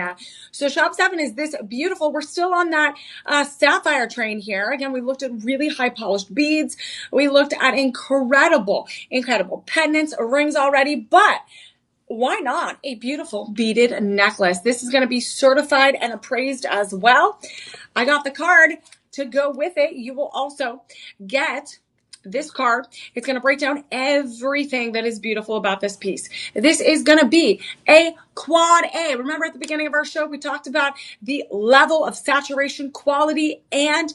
Speaker 1: So shop 7 is this beautiful. We're still on that sapphire train here. Again, we looked at really high polished beads. We looked at incredible pendants, rings already, but why not a beautiful beaded necklace? This is going to be certified and appraised as well. I got the card to go with it. You will also get this card. It's going to break down everything that is beautiful about this piece. This is going to be a quad A. Remember at the beginning of our show, we talked about the level of saturation, quality, and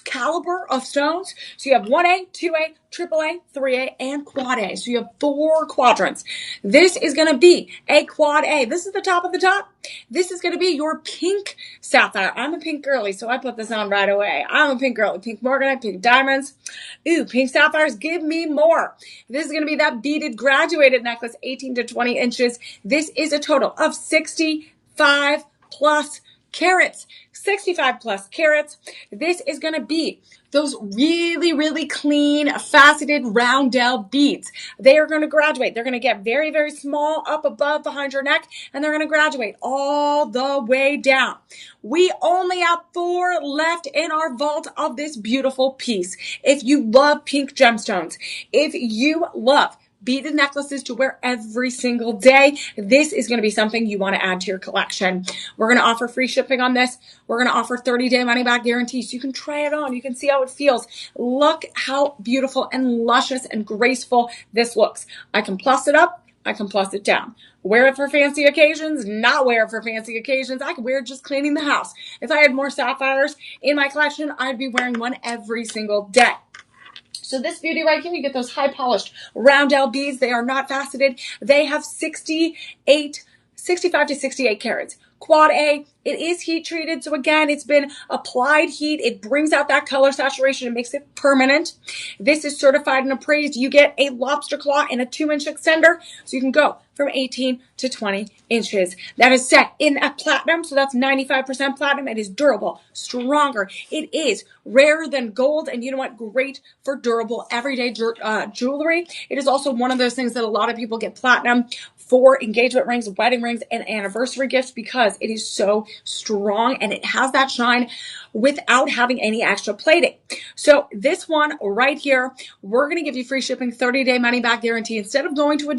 Speaker 1: caliber of stones. So you have 1A, 2A, AAA, 3A, and quad A. So you have 4 quadrants. This is going to be a quad A. This is the top of the top. This is going to be your pink sapphire. I'm a pink girly, so I put this on right away. I'm a pink girly. Pink morganite, pink diamonds. Ooh, pink sapphires, give me more. This is going to be that beaded graduated necklace, 18 to 20 inches. This is a total of 65 plus carats. 65 plus carats. This is going to be those really clean, faceted roundel beads. They are going to graduate. They're going to get very small up above behind your neck, and they're going to graduate all the way down. We only have 4 left in our vault of this beautiful piece. If you love pink gemstones, if you love beaded necklaces to wear every single day, this is going to be something you want to add to your collection. We're going to offer free shipping on this. We're going to offer 30-day money-back guarantee, so you can try it on. You can see how it feels. Look how beautiful and luscious and graceful this looks. I can plus it up. I can plus it down. Wear it for fancy occasions, not wear it for fancy occasions. I could wear it just cleaning the house. If I had more sapphires in my collection, I'd be wearing one every single day. So this beauty right here, you get those high polished roundel beads. They are not faceted. They have 65 to 68 carats. Quad A, it is heat treated. So again, it's been applied heat. It brings out that color saturation. It makes it permanent. This is certified and appraised. You get a lobster claw and a 2-inch extender. So you can go from 18 to 20 inches. That is set in a platinum. So that's 95% platinum. It is durable, stronger. It is rarer than gold. And you know what? Great for durable everyday jewelry. It is also one of those things that a lot of people get platinum for engagement rings, wedding rings, and anniversary gifts because it is so strong and it has that shine without having any extra plating. So this one right here, we're going to give you free shipping, 30-day money-back guarantee. Instead of going to a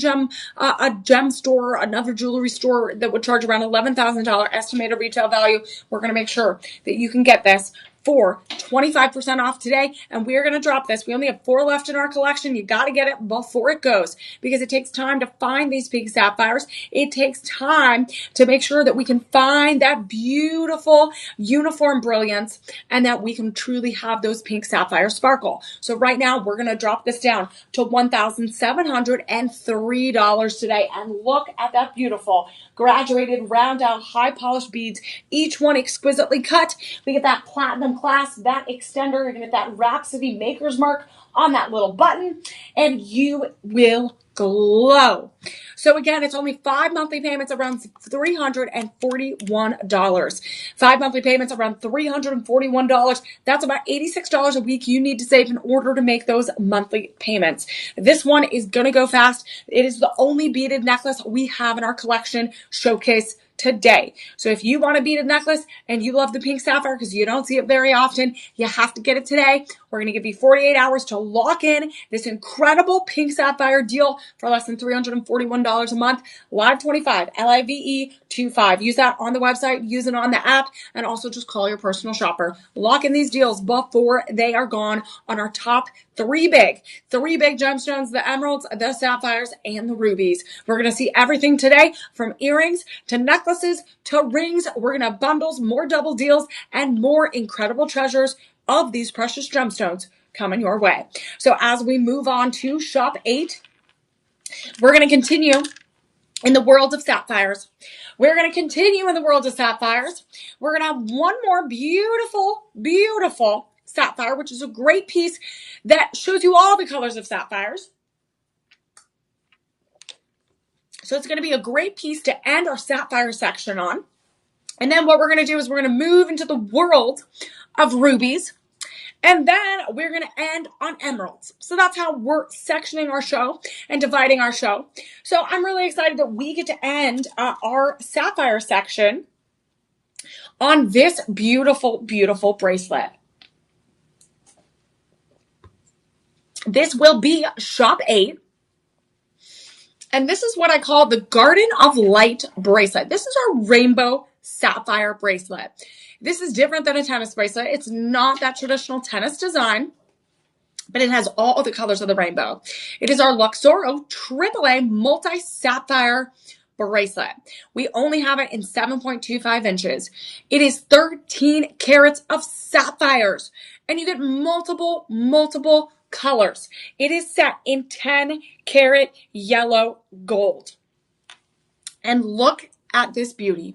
Speaker 1: gem store, another jewelry store that would charge around $11,000 estimated retail value, we're going to make sure that you can get this for 25% off today, and we're going to drop this. We only have 4 left in our collection. You got to get it before it goes because it takes time to find these pink sapphires. It takes time to make sure that we can find that beautiful uniform brilliance and that we can truly have those pink sapphire sparkle. So right now, we're going to drop this down to $1,703 today, and look at that beautiful graduated roundel high polished beads, each one exquisitely cut. We get that platinum clasp, that extender, you're gonna get that Rhapsody maker's mark on that little button, and you will glow. So again, it's only 5 monthly payments around $341. 5 monthly payments around $341. That's about $86 a week you need to save in order to make those monthly payments. This one is going to go fast. It is the only beaded necklace we have in our collection showcase today. So if you want a beaded necklace and you love the pink sapphire because you don't see it very often, you have to get it today. We're going to give you 48 hours to lock in this incredible pink sapphire deal for less than $341 a month. Live 25, LIVE25. Use that on the website, use it on the app, and also just call your personal shopper. Lock in these deals before they are gone on our top 3 big gemstones, the emeralds, the sapphires, and the rubies. We're going to see everything today from earrings to necklaces to rings. We're going to have bundles, more double deals, and more incredible treasures of these precious gemstones coming your way. So as we move on to shop 8, we're going to continue in the world of sapphires. We're going to continue in the world of sapphires. We're going to have one more beautiful sapphire, which is a great piece that shows you all the colors of sapphires. So it's going to be a great piece to end our sapphire section on. And then what we're going to do is we're going to move into the world of rubies. And then we're going to end on emeralds. So that's how we're sectioning our show and dividing our show. So I'm really excited that we get to end our sapphire section on this beautiful, beautiful bracelet. This will be shop 8. And this is what I call the Garden of Light bracelet. This is our rainbow sapphire bracelet. This is different than a tennis bracelet. It's not that traditional tennis design, but it has all the colors of the rainbow. It is our Luxoro AAA multi-sapphire bracelet. We only have it in 7.25 inches. It is 13 carats of sapphires, and you get multiple colors. It is set in 10 karat yellow gold. And look at this beauty.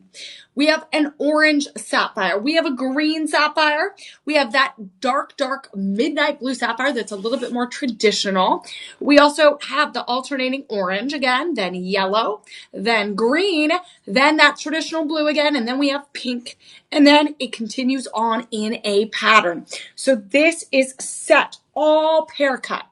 Speaker 1: We have an orange sapphire. We have a green sapphire. We have that dark midnight blue sapphire that's a little bit more traditional. We also have the alternating orange again, then yellow, then green, then that traditional blue again, and then we have pink, and then it continues on in a pattern. So this is set all pear cut.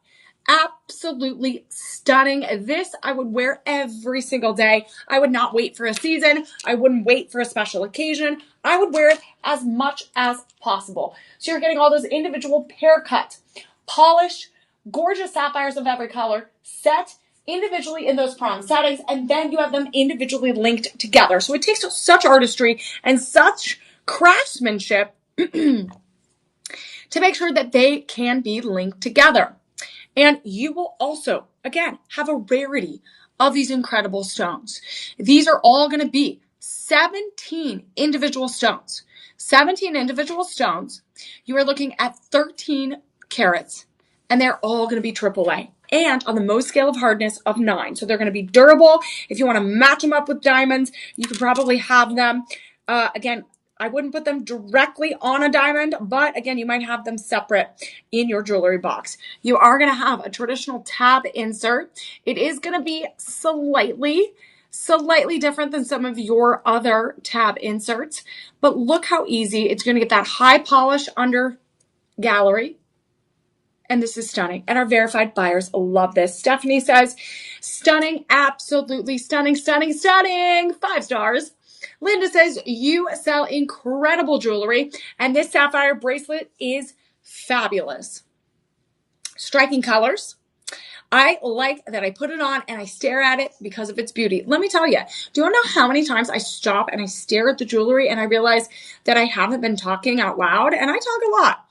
Speaker 1: Absolutely stunning. This I would wear every single day. I would not wait for a season. I wouldn't wait for a special occasion. I would wear it as much as possible. So you're getting all those individual pear cut, polished, gorgeous sapphires of every color set individually in those prong settings, and then you have them individually linked together. So it takes such artistry and such craftsmanship to make sure that they can be linked together. And you will also, again, have a rarity of these incredible stones. These are all going to be 17 individual stones. 17 individual stones. You are looking at 13 carats, and they're all going to be AAA. And on the Mohs scale of hardness of 9. So they're going to be durable. If you want to match them up with diamonds, you could probably have them. Again, I wouldn't put them directly on a diamond, but again, you might have them separate in your jewelry box. You are going to have a traditional tab insert. It is going to be slightly different than some of your other tab inserts, but look how easy. It's going to get that high polish under gallery. And this is stunning. And our verified buyers love this. Stephanie says, stunning, absolutely stunning, stunning, stunning. 5 stars. Linda says, you sell incredible jewelry, and this sapphire bracelet is fabulous. Striking colors. I like that I put it on and I stare at it because of its beauty. Let me tell you, do you know how many times I stop and I stare at the jewelry and I realize that I haven't been talking out loud? And I talk a lot.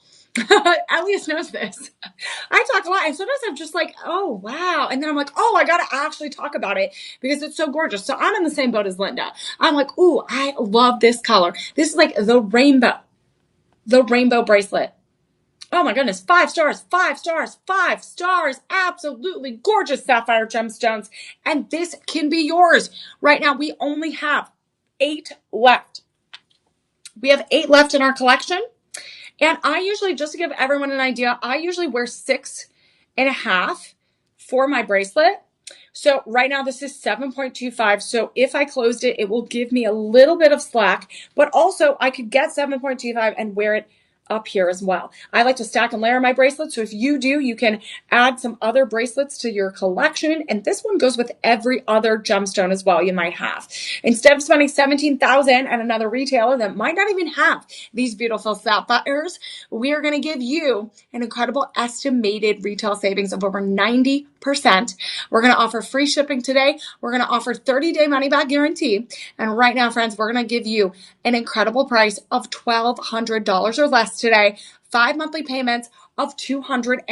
Speaker 1: Elias knows this. I talk a lot, and sometimes I'm just like, oh, wow. And then I'm like, oh, I got to actually talk about it because it's so gorgeous. So I'm in the same boat as Linda. I'm like, ooh, I love this color. This is like the rainbow bracelet. Oh my goodness, 5 stars, 5 stars, 5 stars. Absolutely gorgeous sapphire gemstones. And this can be yours. Right now, we only have 8 left. We have 8 left in our collection. And I usually, just to give everyone an idea, I usually wear 6.5 for my bracelet. So right now this is 7.25. So if I closed it, it will give me a little bit of slack, but also I could get 7.25 and wear it up here as well. I like to stack and layer my bracelets. So if you do, you can add some other bracelets to your collection. And this one goes with every other gemstone as well you might have. Instead of spending $17,000 at another retailer that might not even have these beautiful sapphires, we are going to give you an incredible estimated retail savings of over 90%. We're going to offer free shipping today. We're going to offer 30-day money back guarantee. And right now, friends, we're going to give you an incredible price of $1,200 or less today. 5 monthly payments of $240.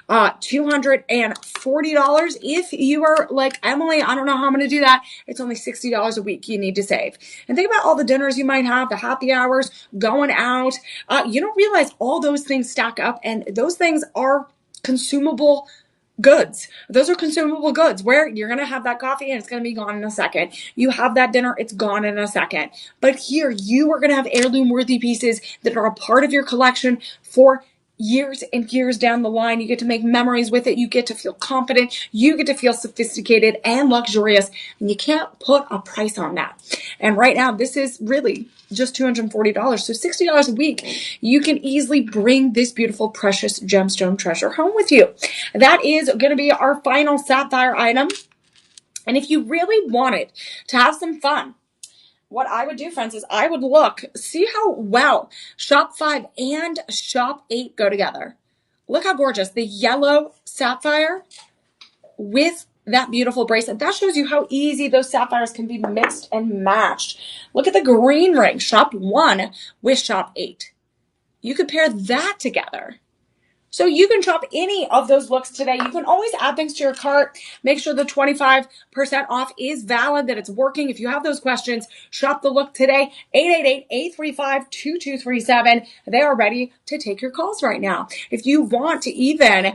Speaker 1: $240 if you are like, Emily, I don't know how I'm going to do that. It's only $60 a week you need to save. And think about all the dinners you might have, the happy hours, going out. You don't realize all those things stack up, and those things are consumable goods. Those are consumable goods where you're going to have that coffee and it's going to be gone in a second. You have that dinner, it's gone in a second. But here you are going to have heirloom worthy pieces that are a part of your collection for years and years down the line. You get to make memories with it. You get to feel confident. You get to feel sophisticated and luxurious. And you can't put a price on that. And right now, this is really just $240. So $60 a week. You can easily bring this beautiful, precious gemstone treasure home with you. That is going to be our final sapphire item. And if you really wanted to have some fun, what I would do, friends, is I would see how well shop 5 and shop 8 go together. Look how gorgeous. The yellow sapphire with that beautiful bracelet. That shows you how easy those sapphires can be mixed and matched. Look at the green ring, shop 1 with shop 8. You could pair that together. So you can shop any of those looks today. You can always add things to your cart. Make sure the 25% off is valid, that it's working. If you have those questions, shop the look today. 888-835-2237. They are ready to take your calls right now. If you want to even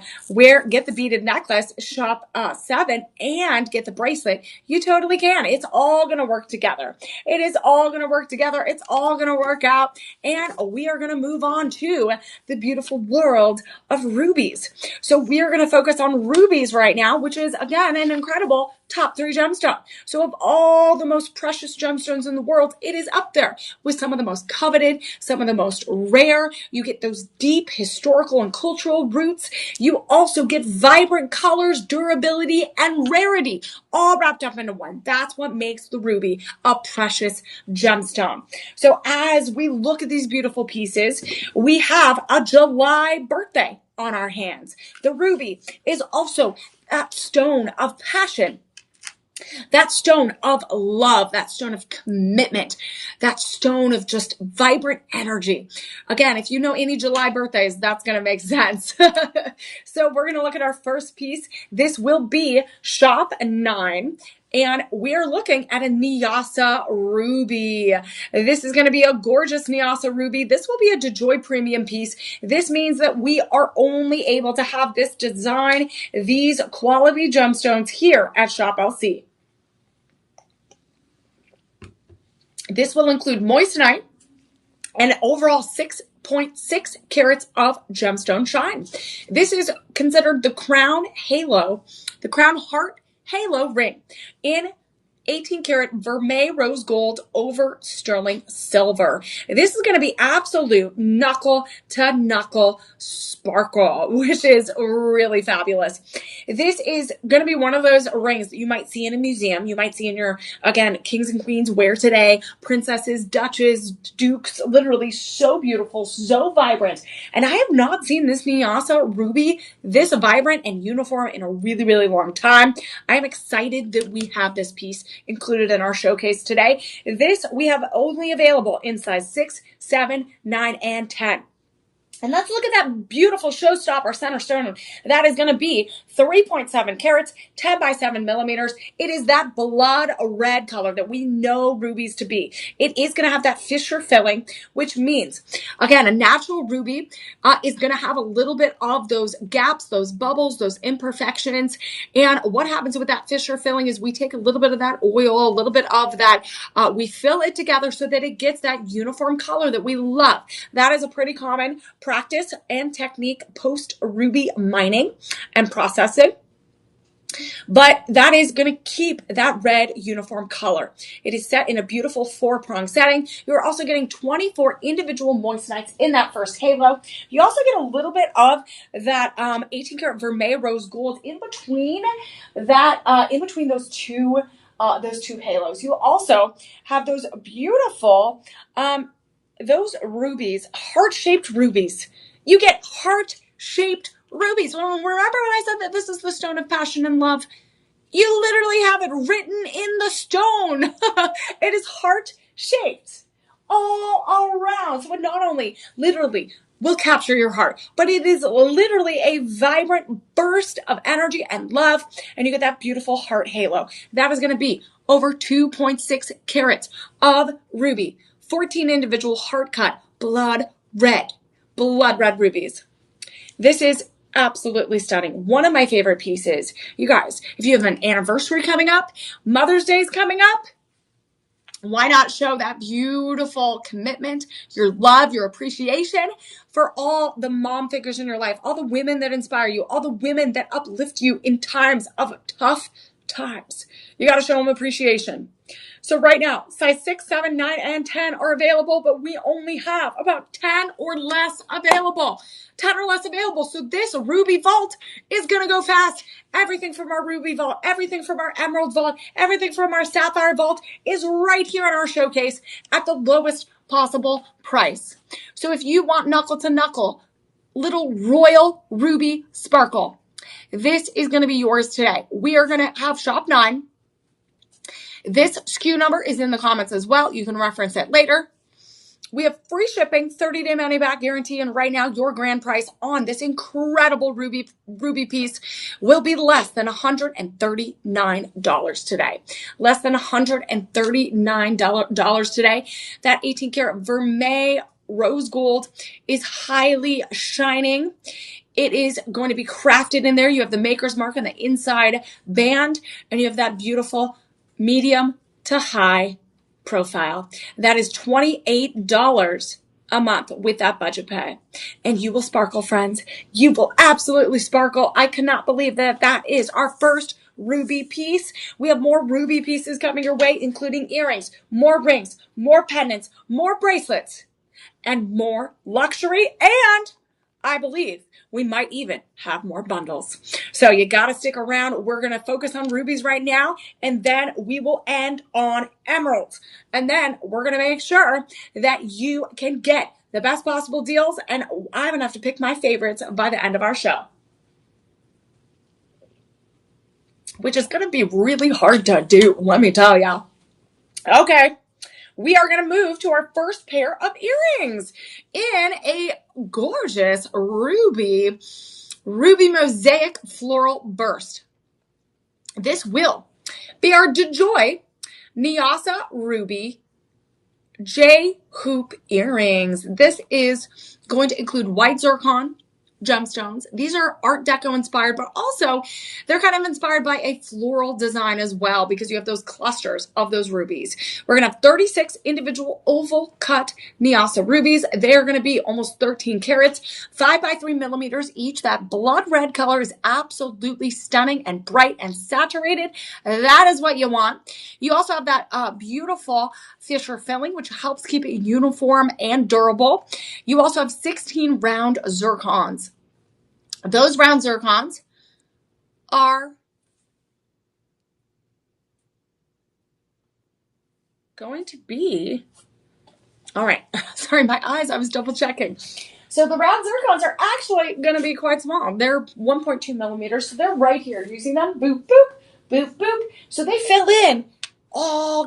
Speaker 1: get the beaded necklace, shop 7 and get the bracelet, you totally can. It's all going to work together. It is all going to work together. It's all going to work out. And we are going to move on to the beautiful world of rubies. So we are going to focus on rubies right now, which is, again, an incredible top 3 gemstone. So of all the most precious gemstones in the world, it is up there with some of the most coveted, some of the most rare. You get those deep historical and cultural roots. You also get vibrant colors, durability, and rarity, all wrapped up into one. That's what makes the ruby a precious gemstone. So as we look at these beautiful pieces, we have a July birthday on our hands. The ruby is also that stone of passion, that stone of love, that stone of commitment, that stone of just vibrant energy. Again, if you know any July birthdays, that's going to make sense. So we're going to look at our first piece. This will be shop 9. And we're looking at a Nyasa ruby. This is going to be a gorgeous Nyasa ruby. This will be a DeJoy premium piece. This means that we are only able to have this design, these quality gemstones here at Shop LC. This will include moissanite and overall 6.6 carats of gemstone shine. This is considered the crown heart halo ring in 18 karat vermeil rose gold over sterling silver. This is going to be absolute knuckle to knuckle sparkle, which is really fabulous. This is going to be one of those rings that you might see in a museum. You might see in your, again, kings and queens wear today, princesses, duchesses, dukes, literally so beautiful, so vibrant. And I have not seen this Nyasa ruby this vibrant and uniform in a really, really long time. I am excited that we have this piece included in our showcase today. This we have only available in size 6, 7, 9, and 10. And let's look at that beautiful showstopper center stone. That is going to be 3.7 carats, 10 by 7 millimeters. It is that blood red color that we know rubies to be. It is going to have that fissure filling, which means, again, a natural ruby is going to have a little bit of those gaps, those bubbles, those imperfections. And what happens with that fissure filling is we take a little bit of that oil, a little bit of that, we fill it together so that it gets that uniform color that we love. That is a pretty common practice and technique post ruby mining and processing. But that is going to keep that red uniform color. It is set in a beautiful 4-prong setting. You're also getting 24 individual moissanites in that first halo. You also get a little bit of that 18 karat vermeil rose gold in between that, those two halos. You also have those beautiful, those rubies, heart-shaped rubies. You get heart-shaped rubies. Well, remember when I said that this is the stone of passion and love? You literally have it written in the stone. It is heart-shaped all around. So it not only literally will capture your heart, but it is literally a vibrant burst of energy and love. And you get that beautiful heart halo. That is going to be over 2.6 carats of ruby. 14 individual heart cut, blood red rubies. This is absolutely stunning. One of my favorite pieces. You guys, if you have an anniversary coming up, Mother's Day is coming up, Why not show that beautiful commitment, your love, your appreciation for all the mom figures in your life, all the women that inspire you, all the women that uplift you in times of tough times. You got to show them appreciation. So right now, size 6, 7, 9, and 10 are available, but we only have about 10 or less available. 10 or less available. So this Ruby Vault is going to go fast. Everything from our Ruby Vault, everything from our Emerald Vault, everything from our Sapphire Vault is right here in our showcase at the lowest possible price. So if you want knuckle to knuckle, little royal ruby sparkle, this is going to be yours today. We are going to have shop 9. This SKU number is in the comments as well. You can reference it later. We have free shipping, 30-day money-back guarantee, and right now your grand price on this incredible ruby piece will be less than $139 today. Less than $139 today. That 18-karat vermeil rose gold is highly shining. It is going to be crafted in there. You have the maker's mark on the inside band, and you have that beautiful medium to high profile. That is $28 a month with that budget pay. And you will sparkle, friends. You will absolutely sparkle. I cannot believe that that is our first ruby piece. We have more ruby pieces coming your way, including earrings, more rings, more pendants, more bracelets, and more luxury. And I believe we might even have more bundles. So you got to stick around. We're going to focus on rubies right now, and then we will end on emeralds. And then we're going to make sure that you can get the best possible deals, and I'm going to have to pick my favorites by the end of our show, which is going to be really hard to do, let me tell you. Okay. We are going to move to our first pair of earrings in a gorgeous ruby mosaic floral burst. This will be our DeJoy Nyasa Ruby J hoop earrings. This is going to include white zircon gemstones. These are Art Deco inspired, but also they're kind of inspired by a floral design as well, because you have those clusters of those rubies. We're going to have 36 individual oval cut Nyasa rubies. They're going to be almost 13 carats, 5 by 3 millimeters each. That blood red color is absolutely stunning and bright and saturated. That is what you want. You also have that beautiful Fisher filling, which helps keep it uniform and durable. You also have 16 round zircons. Those round zircons are going to be, all right, sorry, my eyes, I was double checking. So the round zircons are actually going to be quite small. They're 1.2 millimeters, so they're right here. Do you see them? Boop, boop, boop, boop. So they fill in,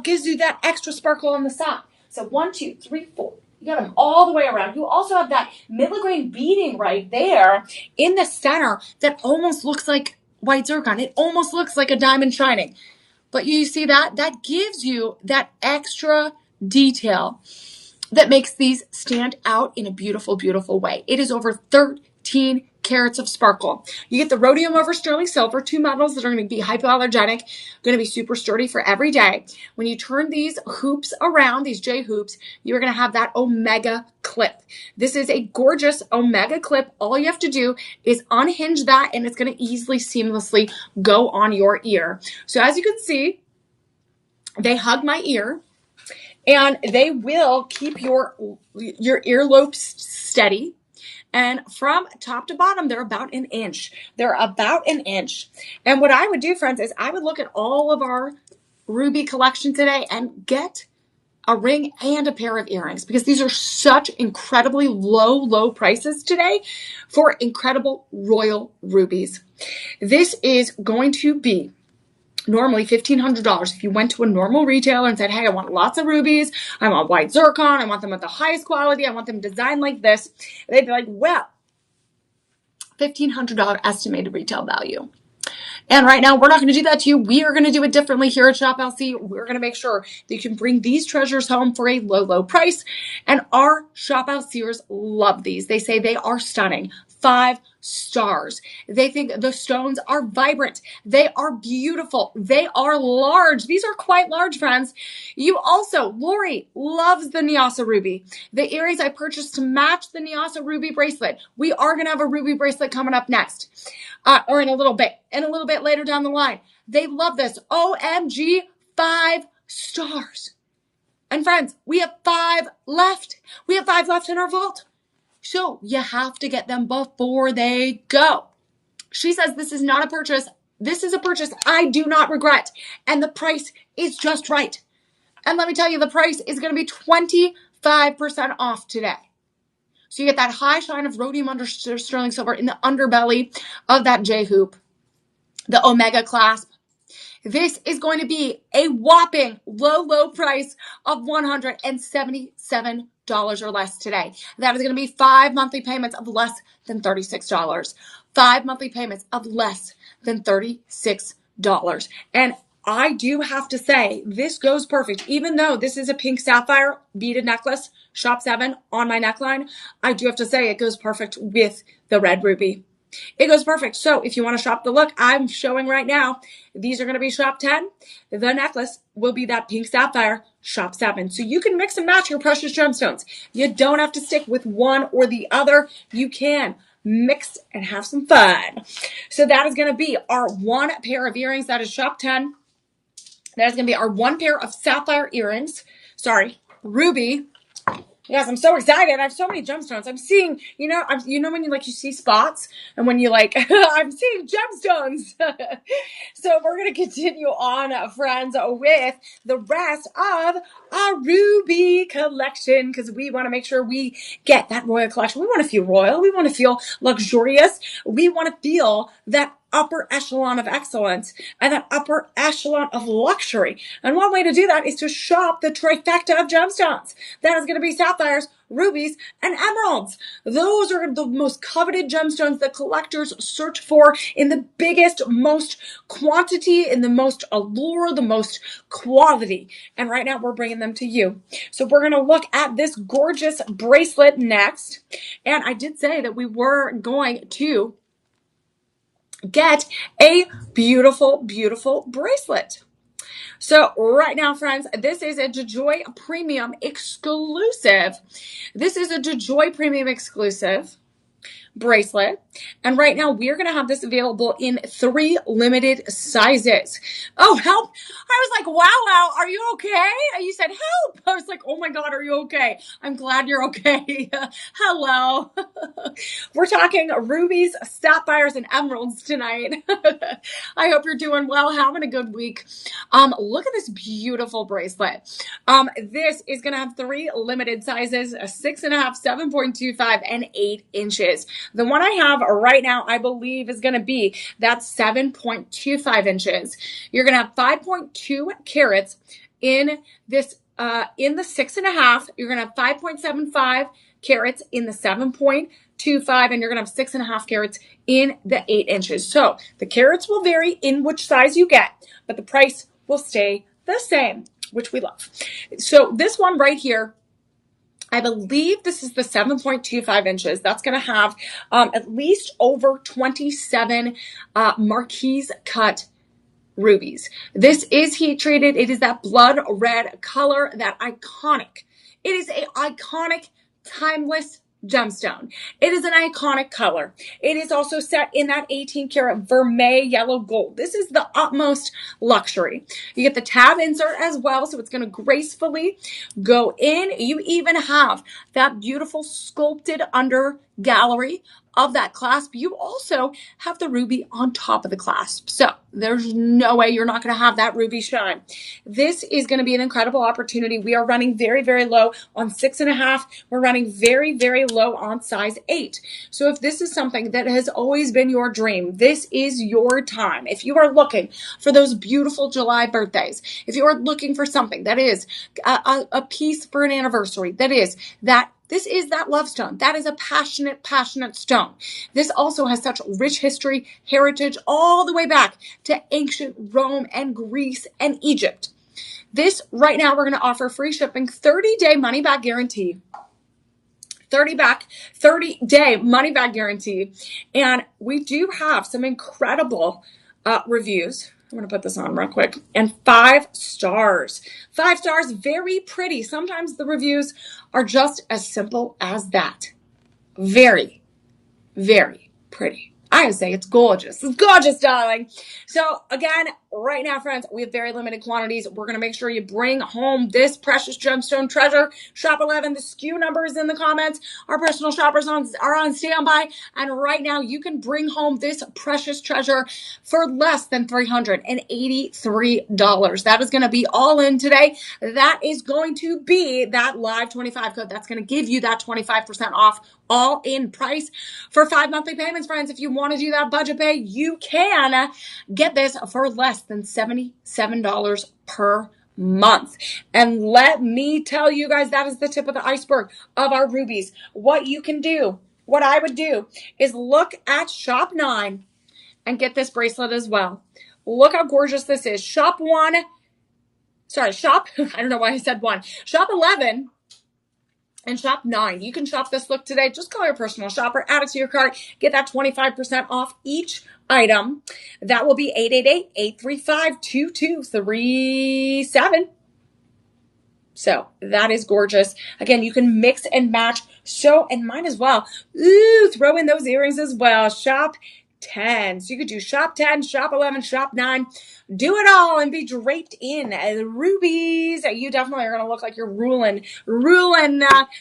Speaker 1: gives you that extra sparkle on the side. So 1, 2, 3, 4. You got them all the way around. You also have that milligrain beading right there in the center that almost looks like white zircon. It almost looks like a diamond shining. But you see that? That gives you that extra detail that makes these stand out in a beautiful, beautiful way. It is over 13 carats of sparkle. You get the rhodium over sterling silver, 2 metals that are going to be hypoallergenic, going to be super sturdy for every day. When you turn these hoops around, these J hoops, you're going to have that omega clip. This is a gorgeous omega clip. All you have to do is unhinge that, and it's going to easily, seamlessly go on your ear. So as you can see, they hug my ear, and they will keep your earlobes steady. And from top to bottom, they're about an inch. They're about an inch. And what I would do, friends, is I would look at all of our ruby collection today and get a ring and a pair of earrings, because these are such incredibly low prices today for incredible royal rubies. This is going to be normally $1,500. If you went to a normal retailer and said, hey, I want lots of rubies, I want white zircon, I want them at the highest quality, I want them designed like this, they'd be like, well, $1,500 estimated retail value. And right now, we're not going to do that to you. We are going to do it differently here at Shop LC. We're going to make sure that you can bring these treasures home for a low price. And our Shop LCers love these. They say they are stunning. 5 stars. They think the stones are vibrant. They are beautiful. They are large. These are quite large, friends. You also, Lori loves the Nyasa ruby. The earrings I purchased to match the Nyasa ruby bracelet. We are going to have a ruby bracelet coming up next, or in a little bit later down the line. They love this. OMG, 5 stars. And friends, we have 5 left. We have 5 left in our vault. So you have to get them before they go. She says this is not a purchase. This is a purchase I do not regret. And the price is just right. And let me tell you, the price is going to be 25% off today. So you get that high shine of rhodium under sterling silver in the underbelly of that J-hoop, the Omega clasp. This is going to be a whopping low price of $177 or less today. That is going to be 5 monthly payments of less than $36. 5 monthly payments of less than $36. And I do have to say, this goes perfect. Even though this is a pink sapphire beaded necklace, shop 7 on my neckline, I do have to say it goes perfect with the red ruby. It goes perfect. So if you want to shop the look I'm showing right now, these are going to be shop 10. The necklace will be that pink sapphire, shop 7. So you can mix and match your precious gemstones. You don't have to stick with one or the other. You can mix and have some fun. So that is going to be our 1 pair of earrings. That is shop 10. That is going to be our 1 pair of sapphire earrings. Ruby. Yes, I'm so excited. I have so many gemstones. I'm seeing, when you see spots and when you I'm seeing gemstones. So we're going to continue on, friends, with the rest of our ruby collection because we want to make sure we get that royal collection. We want to feel royal. We want to feel luxurious. We want to feel that upper echelon of excellence and that upper echelon of luxury. And one way to do that is to shop the trifecta of gemstones. That is going to be sapphires, rubies, and emeralds. Those are the most coveted gemstones that collectors search for in the biggest, most quantity, in the most allure, the most quality. And right now we're bringing them to you. So we're going to look at this gorgeous bracelet next. And I did say that we were going to get a beautiful, beautiful bracelet. So right now, friends, this is a DeJoy Premium exclusive. This is a DeJoy Premium exclusive bracelet. And right now we're going to have this available in 3 limited sizes. Oh, help. I was like, wow, are you okay? And you said, help. I was like, oh my God, are you okay? I'm glad you're okay. Hello. We're talking rubies, sapphires, and emeralds tonight. I hope you're doing well, having a good week. Look at this beautiful bracelet. This is going to have 3 limited sizes, a 6.5, 7.25, and 8 inches. The one I have right now, I believe, is going to be that 7.25 inches. You're going to have 5.2 carats in this, in the 6.5. You're going to have 5.75 carats in the 7.25, and you're going to have 6.5 carats in the 8 inches. So the carats will vary in which size you get, but the price will stay the same, which we love. So this one right here, I believe this is the 7.25 inches. That's going to have at least over 27 marquise cut rubies. This is heat treated. It is that blood red color, that iconic. It is an iconic, timeless gemstone. It is an iconic color. It is also set in that 18 karat vermeil yellow gold. This is the utmost luxury. You get the tab insert as well, so it's going to gracefully go in. You even have that beautiful sculpted under gallery of that clasp. You also have the ruby on top of the clasp. So there's no way you're not going to have that ruby shine. This is going to be an incredible opportunity. We are running very, very low on 6.5. We're running very, very low on size 8. So if this is something that has always been your dream, this is your time. If you are looking for those beautiful July birthdays, if you are looking for something that is a piece for an anniversary, this is that love stone. That is a passionate, passionate stone. This also has such rich history, heritage, all the way back to ancient Rome and Greece and Egypt. This right now, we're going to offer free shipping, 30-day money-back guarantee. 30-day money back guarantee. And we do have some incredible reviews. I'm going to put this on real quick. And 5 stars. 5 stars, very pretty. Sometimes the reviews are just as simple as that. Very, very pretty. I would say it's gorgeous. It's gorgeous, darling. So again, right now, friends, we have very limited quantities. We're going to make sure you bring home this precious gemstone treasure. Shop 11, the SKU number is in the comments. Our personal shoppers are on standby. And right now, you can bring home this precious treasure for less than $383. That is going to be all in today. That is going to be that live 25 code. That's going to give you that 25% off all in price for 5 monthly payments, friends. If you want to do that budget pay, you can get this for less than $77 per month. And let me tell you guys, that is the tip of the iceberg of our rubies. What you can do, what I would do, is look at Shop 9 and get this bracelet as well. Look how gorgeous this is. Shop, I don't know why I said 1. Shop 11 and Shop 9. You can shop this look today. Just call your personal shopper, add it to your cart, get that 25% off each item. That will be 888-835-2237. So that is gorgeous. Again, you can mix and match. And mine as well. Ooh, throw in those earrings as well. Shop 10. So you could do Shop 10, Shop 11, Shop 9. Do it all and be draped in rubies. You definitely are going to look like you're ruling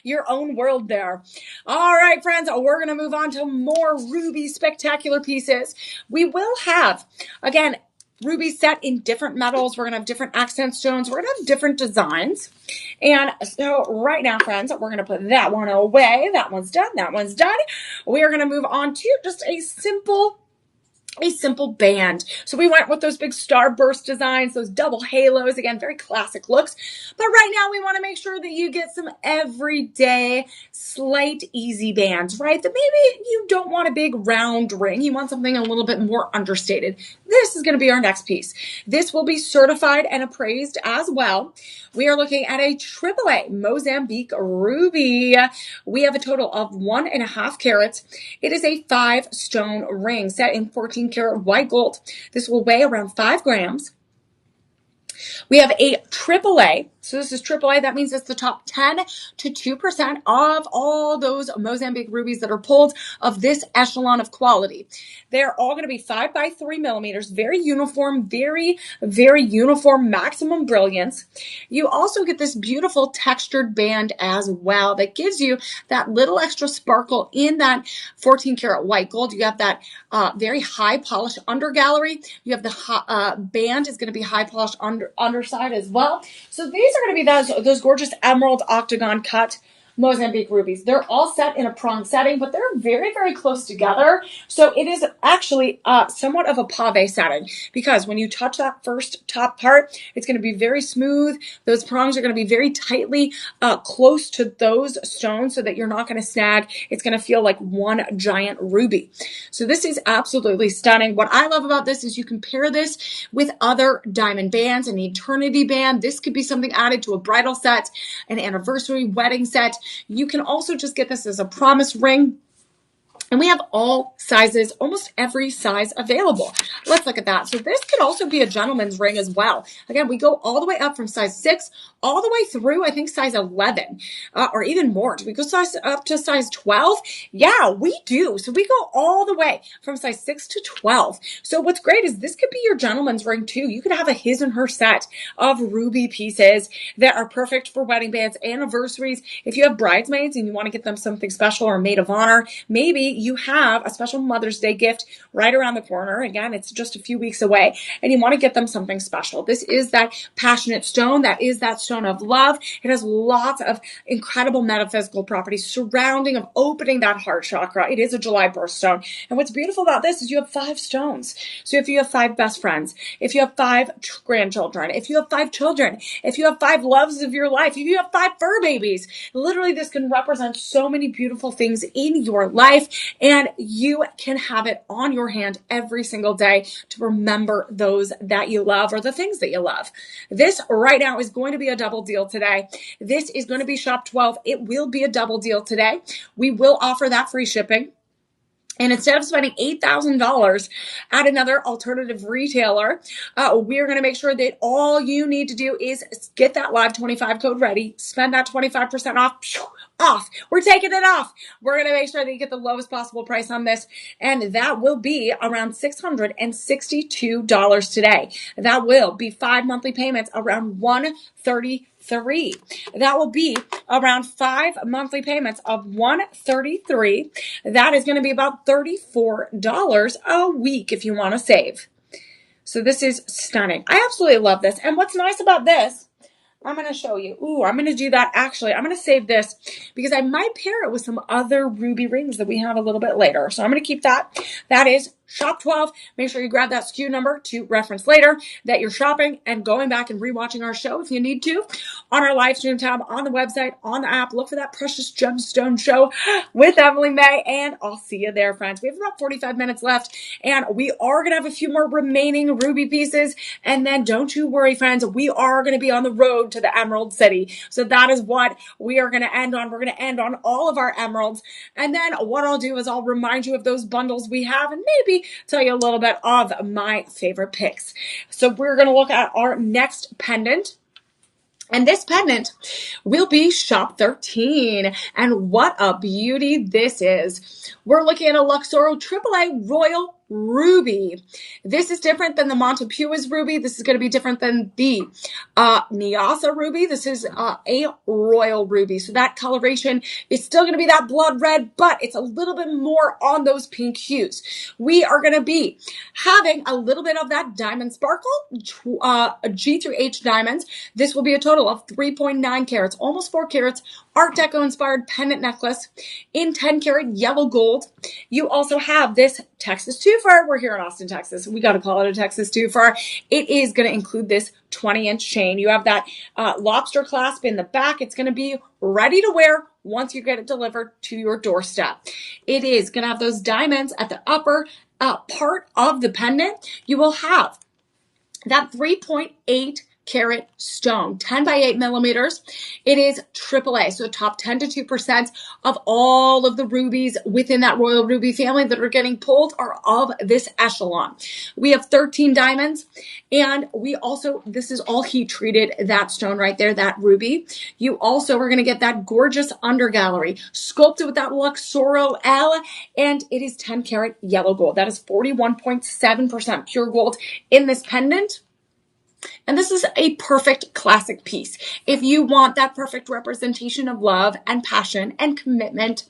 Speaker 1: your own world there. All right, friends, we're going to move on to more ruby spectacular pieces. We will have, again, rubies set in different metals. We're going to have different accent stones. We're going to have different designs. And so right now, friends, we're going to put that one away. That one's done. That one's done. We are going to move on to just a simple band. So we went with those big starburst designs, those double halos, again, very classic looks. But right now we want to make sure that you get some everyday, slight, easy bands, right? That maybe you don't want a big round ring. You want something a little bit more understated. This is going to be our next piece. This will be certified and appraised as well. We are looking at a AAA Mozambique ruby. We have a total of 1.5 carats. It is a 5-stone ring set in 14-karat white gold. This will weigh around 5 grams. We have a AAA. So this is AAA. That means it's the top 10 to 2% of all those Mozambique rubies that are pulled of this echelon of quality. They're all going to be 5 by 3 millimeters, very uniform, very, very uniform, maximum brilliance. You also get this beautiful textured band as well that gives you that little extra sparkle in that 14 karat white gold. You have that very high polished under gallery. You have the band is going to be high polished underside as well. So these are going to be those gorgeous emerald octagon cut Mozambique rubies. They're all set in a prong setting, but they're very, very close together. So it is actually somewhat of a pave setting because when you touch that first top part, it's going to be very smooth. Those prongs are going to be very tightly close to those stones so that you're not going to snag. It's going to feel like one giant ruby. So this is absolutely stunning. What I love about this is you can pair this with other diamond bands, an eternity band. This could be something added to a bridal set, an anniversary wedding set. You can also just get this as a promise ring. And we have all sizes, almost every size available. Let's look at that. So this could also be a gentleman's ring as well. Again, we go all the way up from size 6, all the way through, I think, size 11, or even more. Do we go up to size 12? Yeah, we do. So we go all the way from size 6 to 12. So what's great is this could be your gentleman's ring too. You could have a his and her set of ruby pieces that are perfect for wedding bands, anniversaries. If you have bridesmaids and you want to get them something special or maid of honor, maybe you have a special Mother's Day gift right around the corner. Again, it's just a few weeks away and you want to get them something special. This is that passionate stone. That is that stone of love. It has lots of incredible metaphysical properties surrounding of opening that heart chakra. It is a July birthstone. And what's beautiful about this is you have 5 stones. So if you have 5 best friends, if you have 5 grandchildren, if you have 5 children, if you have 5 loves of your life, if you have 5 fur babies, literally this can represent so many beautiful things in your life. And you can have it on your hand every single day to remember those that you love or the things that you love. This right now is going to be a double deal today. This is going to be shop 12. It will be a double deal today. We will offer that free shipping. And instead of spending $8,000 at another alternative retailer, we're going to make sure that all you need to do is get that Live 25 code ready, spend that 25% off. We're taking it off. We're going to make sure that you get the lowest possible price on this. And that will be around $662 today. That will be 5 monthly payments around $133. That will be around 5 monthly payments of $133. That is going to be about $34 a week if you want to save. So this is stunning. I absolutely love this. And what's nice about this, I'm going to show you. Ooh, I'm going to do that. Actually, I'm going to save this because I might pair it with some other ruby rings that we have a little bit later. So I'm going to keep that. That is shop 12. Make sure you grab that SKU number to reference later that you're shopping and going back and rewatching our show if you need to on our live stream tab on the website, on the app. Look for that Precious Gemstone Show with Emily Mae, and I'll see you there, friends. We have about 45 minutes left, and we are going to have a few more remaining ruby pieces. And then don't you worry, friends, we are going to be on the road to the Emerald City. So that is what we are going to end on. We're going to end on all of our emeralds. And then what I'll do is I'll remind you of those bundles we have and maybe tell you a little bit of my favorite picks. So we're going to look at our next pendant. And this pendant will be shop 13. And what a beauty this is. We're looking at a Luxoro AAA Royal Ruby. This is different than the Montepuez Ruby. This is going to be different than the Nyassa Ruby. This is a Royal Ruby. So that coloration is still going to be that blood red, but it's a little bit more on those pink hues. We are going to be having a little bit of that diamond sparkle, G through H diamonds. This will be a total of 3.9 carats, almost 4 carats, Art Deco inspired pendant necklace in 10 karat yellow gold. You also have this Texas twofer. We're here in Austin, Texas. We got to call it a Texas twofer. It is going to include this 20-inch chain. You have that lobster clasp in the back. It's going to be ready to wear once you get it delivered to your doorstep. It is going to have those diamonds at the upper part of the pendant. You will have that 3.8 carat stone, 10 by 8 millimeters. It is AAA, so top 10 to 2% of all of the rubies within that Royal Ruby family that are getting pulled are of this echelon. We have 13 diamonds, and we also, this is all heat treated, that stone right there, that ruby. You also are going to get that gorgeous undergallery sculpted with that Luxoro L, and it is 10 karat yellow gold. That is 41.7% pure gold in this pendant. And this is a perfect classic piece. If you want that perfect representation of love and passion and commitment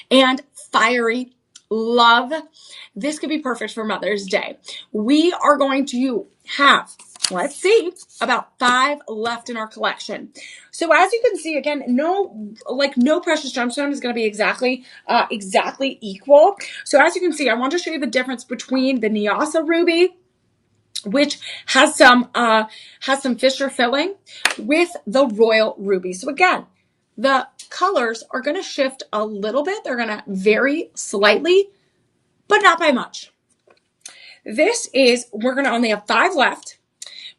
Speaker 1: and fiery love, this could be perfect for Mother's Day. We are going to have, let's see, about 5 left in our collection. So as you can see, again, no precious gemstone is going to be exactly equal. So as you can see, I want to show you the difference between the Nyassa Ruby, which has some Fisher filling, with the Royal Ruby. So again, the colors are going to shift a little bit. They're going to vary slightly, but not by much. We're going to only have 5 left.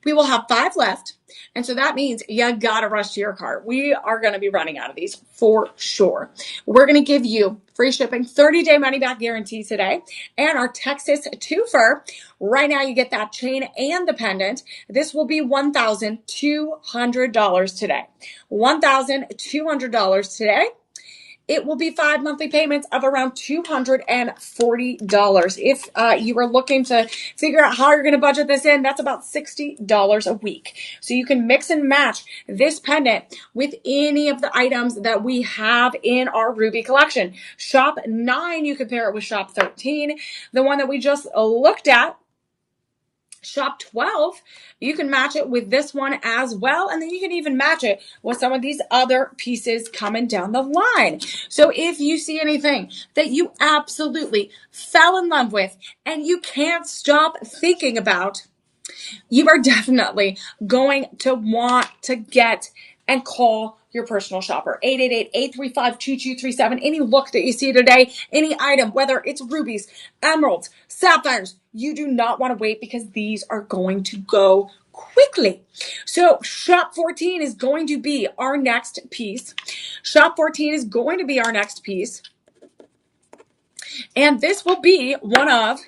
Speaker 1: We will have 5 left. And so that means you got to rush to your cart. We are going to be running out of these for sure. We're going to give you free shipping, 30-day money-back guarantee today, and our Texas twofer. Right now, you get that chain and the pendant. This will be $1,200 today. $1,200 today. It will be 5 monthly payments of around $240. If you are looking to figure out how you're going to budget this in, that's about $60 a week. So you can mix and match this pendant with any of the items that we have in our Ruby collection. Shop 9, you can pair it with Shop 13. The one that we just looked at, Shop 12, you can match it with this one as well. And then you can even match it with some of these other pieces coming down the line. So if you see anything that you absolutely fell in love with and you can't stop thinking about, you are definitely going to want to get and call your personal shopper. 888-835-2237. Any look that you see today, any item, whether it's rubies, emeralds, sapphires, you do not want to wait because these are going to go quickly. So shop 14 is going to be our next piece. Shop 14 is going to be our next piece. And this will be one of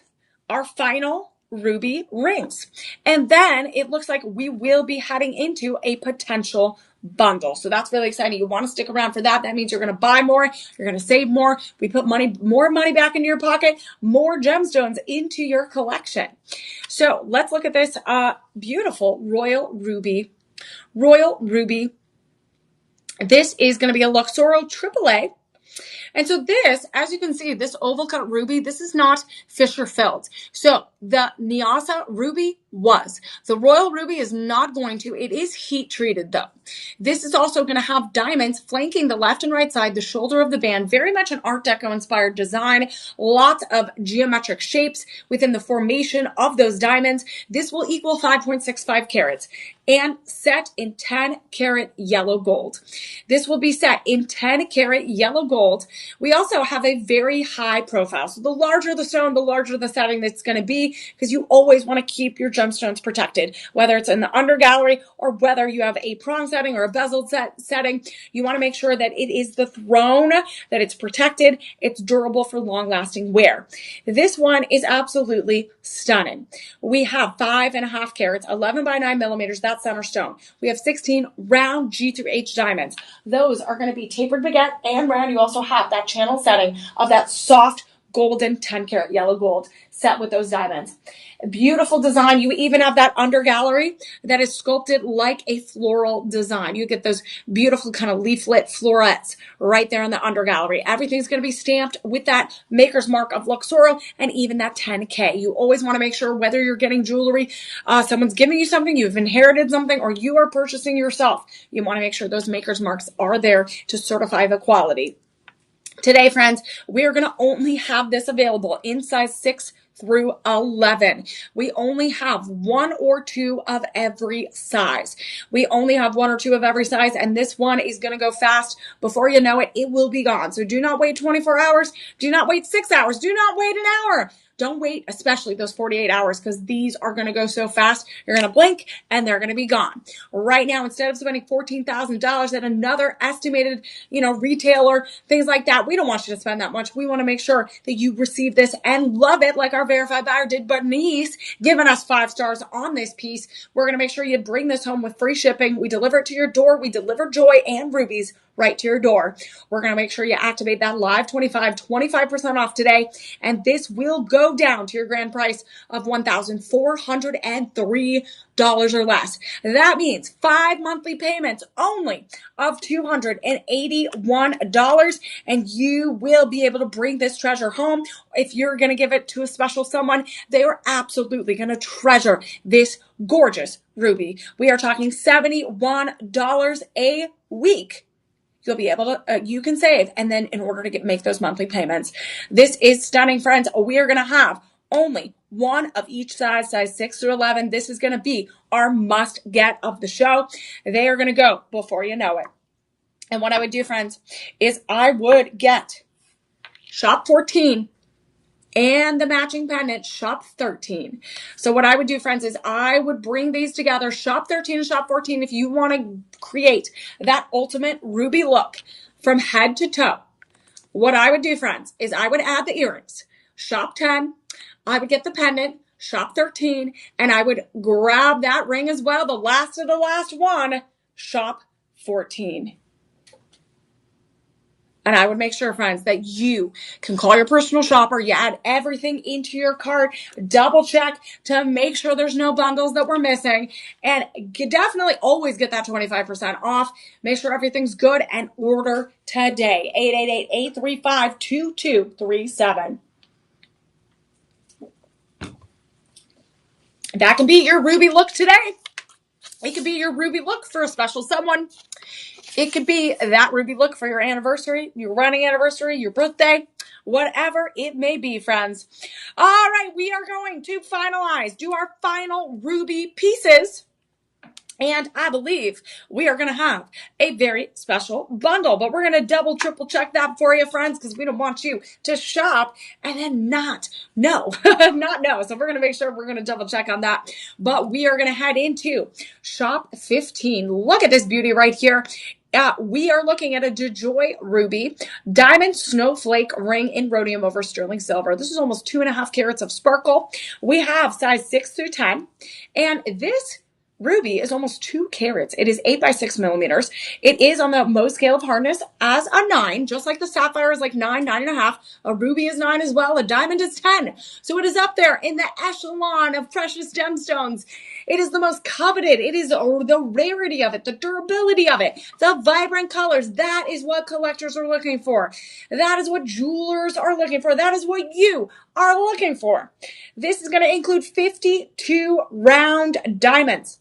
Speaker 1: our final ruby rings. And then it looks like we will be heading into a potential bundle. So that's really exciting. You want to stick around for that. That means you're going to buy more. You're going to save more. We put more money back into your pocket, more gemstones into your collection. So let's look at this beautiful royal ruby. Royal ruby. This is going to be a Luxoro AAA. And so this, as you can see, this oval cut ruby, this is not Fisher filled. So the Nyasa ruby was. The royal ruby is not going to. It is heat treated though. This is also going to have diamonds flanking the left and right side, the shoulder of the band, very much an Art Deco inspired design, lots of geometric shapes within the formation of those diamonds. This will equal 5.65 carats and set in 10 karat yellow gold. This will be set in 10 karat yellow gold. We also have a very high profile. So the larger the stone, the larger the setting that's going to be, because you always want to keep your gemstones protected, whether it's in the under gallery or whether you have a prong setting or a bezeled setting. You want to make sure that it is the throne, that it's protected, it's durable for long lasting wear. This one is absolutely stunning. We have 5.5 carats, 11 by 9 millimeters, that's center stone. We have 16 round G through H diamonds. Those are going to be tapered baguette and round. You also have that channel setting of that soft golden 10 karat yellow gold set with those diamonds. Beautiful design. You even have that under gallery that is sculpted like a floral design. You get those beautiful kind of leaflet florets right there in the under gallery. Everything's going to be stamped with that maker's mark of Luxoro and even that 10K. You always want to make sure whether you're getting jewelry, someone's giving you something, you've inherited something, or you are purchasing yourself, you want to make sure those maker's marks are there to certify the quality. Today, friends, we are going to only have this available in size 6 through 11. We only have 1 or 2 of every size. We only have 1 or 2 of every size, and this one is going to go fast. Before you know it, it will be gone. So do not wait 24 hours. Do not wait 6 hours. Do not wait an hour. Don't wait, especially those 48 hours, because these are going to go so fast. You're going to blink and they're going to be gone. Right now, instead of spending $14,000 at another estimated, retailer, things like that, we don't want you to spend that much. We want to make sure that you receive this and love it like our verified buyer did, Bernice, giving us 5 stars on this piece. We're going to make sure you bring this home with free shipping. We deliver it to your door. We deliver joy and rubies right to your door. We're going to make sure you activate that live 25% off today. And this will go down to your grand price of $1,403 or less. That means 5 monthly payments only of $281. And you will be able to bring this treasure home. If you're going to give it to a special someone, they are absolutely going to treasure this gorgeous ruby. We are talking $71 a week. You'll be able to, you can save, and then in order to make those monthly payments. This is stunning, friends. We are going to have only 1 of each size 6 through 11. This is going to be our must get of the show. They are going to go before you know it. And what I would do, friends, is I would get shop 14 and the matching pendant, shop 13. So what I would do, friends, is I would bring these together, shop 13 and shop 14, if you want to create that ultimate ruby look from head to toe. What I would do, friends, is I would add the earrings, shop 10, I would get the pendant, shop 13, and I would grab that ring as well, the last of the last one, shop 14. And I would make sure, friends, that you can call your personal shopper. You add everything into your cart, double check to make sure there's no bundles that we're missing. And definitely always get that 25% off. Make sure everything's good and order today. 888-835-2237. That can be your ruby look today. It could be your ruby look for a special someone. It could be that ruby look for your anniversary, your wedding anniversary, your birthday, whatever it may be, friends. All right, we are going to do our final ruby pieces. And I believe we are going to have a very special bundle, but we're going to double, triple check that for you, friends, because we don't want you to shop and then not know, not know. So we're going to make sure we're going to double check on that. But we are going to head into shop 15. Look at this beauty right here. We are looking at a DeJoy Ruby Diamond Snowflake Ring in rhodium over sterling silver. This is almost 2.5 carats of sparkle. We have size 6 through 10. And this ruby is almost 2 carats. It is 8 by 6 millimeters. It is on the Mohs scale of hardness as a 9, just like the sapphire is like 9, 9.5. A ruby is 9 as well. A diamond is 10. So it is up there in the echelon of precious gemstones. It is the most coveted. It is the rarity of it, the durability of it, the vibrant colors. That is what collectors are looking for. That is what jewelers are looking for. That is what you are looking for. This is going to include 52 round diamonds.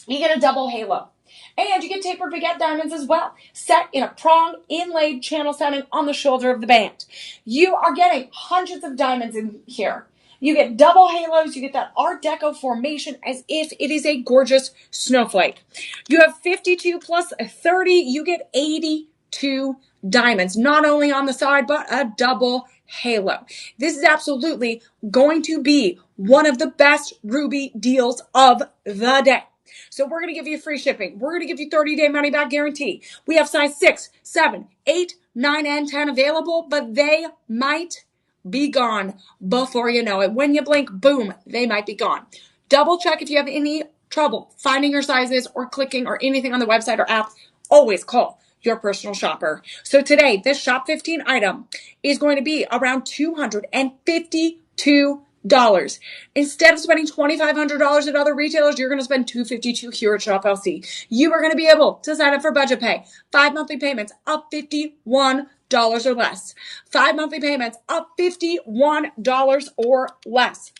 Speaker 1: You get a double halo. And you get tapered baguette diamonds as well, set in a prong inlaid channel setting on the shoulder of the band. You are getting hundreds of diamonds in here. You get double halos. You get that Art Deco formation as if it is a gorgeous snowflake. You have 52 plus 30. You get 82 diamonds, not only on the side, but a double halo. This is absolutely going to be one of the best ruby deals of the day. So we're going to give you free shipping. We're going to give you 30-day money back guarantee. We have size 6, 7, 8, 9, and 10 available, but they might be gone before you know it. When you blink, boom, they might be gone. Double check if you have any trouble finding your sizes or clicking or anything on the website or app. Always call your personal shopper. So today, this Shop 15 item is going to be around $252. Instead of spending $2,500 at other retailers, you're going to spend $252 here at Shop LC. You are going to be able to sign up for budget pay. 5 monthly payments of $51 or less. 5 monthly payments of $51 or less.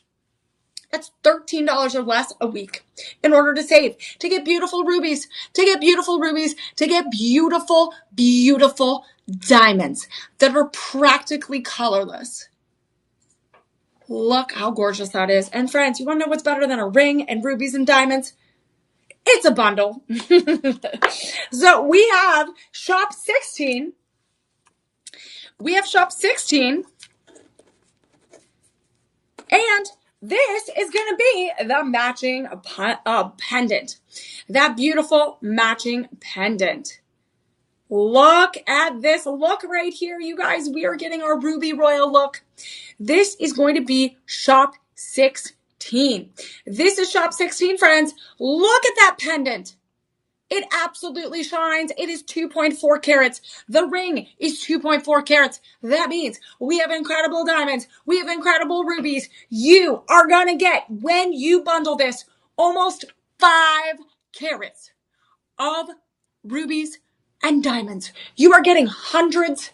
Speaker 1: That's $13 or less a week in order to save, to get beautiful rubies, to get beautiful beautiful, beautiful diamonds that are practically colorless. Look how gorgeous that is. And friends, you want to know what's better than a ring and rubies and diamonds? It's a bundle. So we have Shop 16. We have Shop 16. And this is going to be the matching pendant. That beautiful matching pendant. Look at this look right here, you guys. We are getting our ruby royal look. This is going to be Shop 16. This is Shop 16, friends. Look at that pendant. It absolutely shines. It is 2.4 carats. The ring is 2.4 carats. That means we have incredible diamonds. We have incredible rubies. You are going to get, when you bundle this, almost 5 carats of rubies and diamonds. You are getting hundreds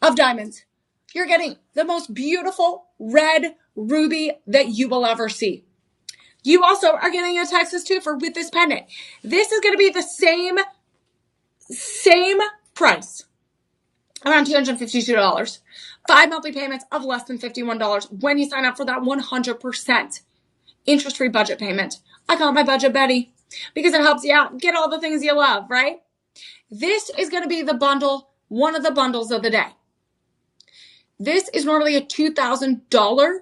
Speaker 1: of diamonds. You're getting the most beautiful red ruby that you will ever see. You also are getting a Texas twofer with this pendant. This is going to be the same price, around $252. 5 monthly payments of less than $51 when you sign up for that 100% interest-free budget payment. I call it my Budget Betty because it helps you out get all the things you love, right? This is going to be the bundle, one of the bundles of the day. This is normally a $2,000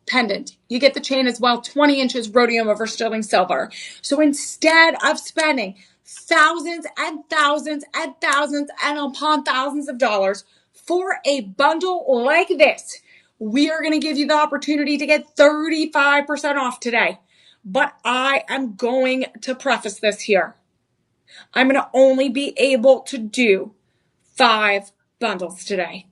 Speaker 1: pendant. You get the chain as well, 20 inches rhodium over sterling silver. So instead of spending thousands and thousands and thousands and upon thousands of dollars for a bundle like this, we are going to give you the opportunity to get 35% off today. But I am going to preface this here. I'm going to only be able to do 5 bundles today.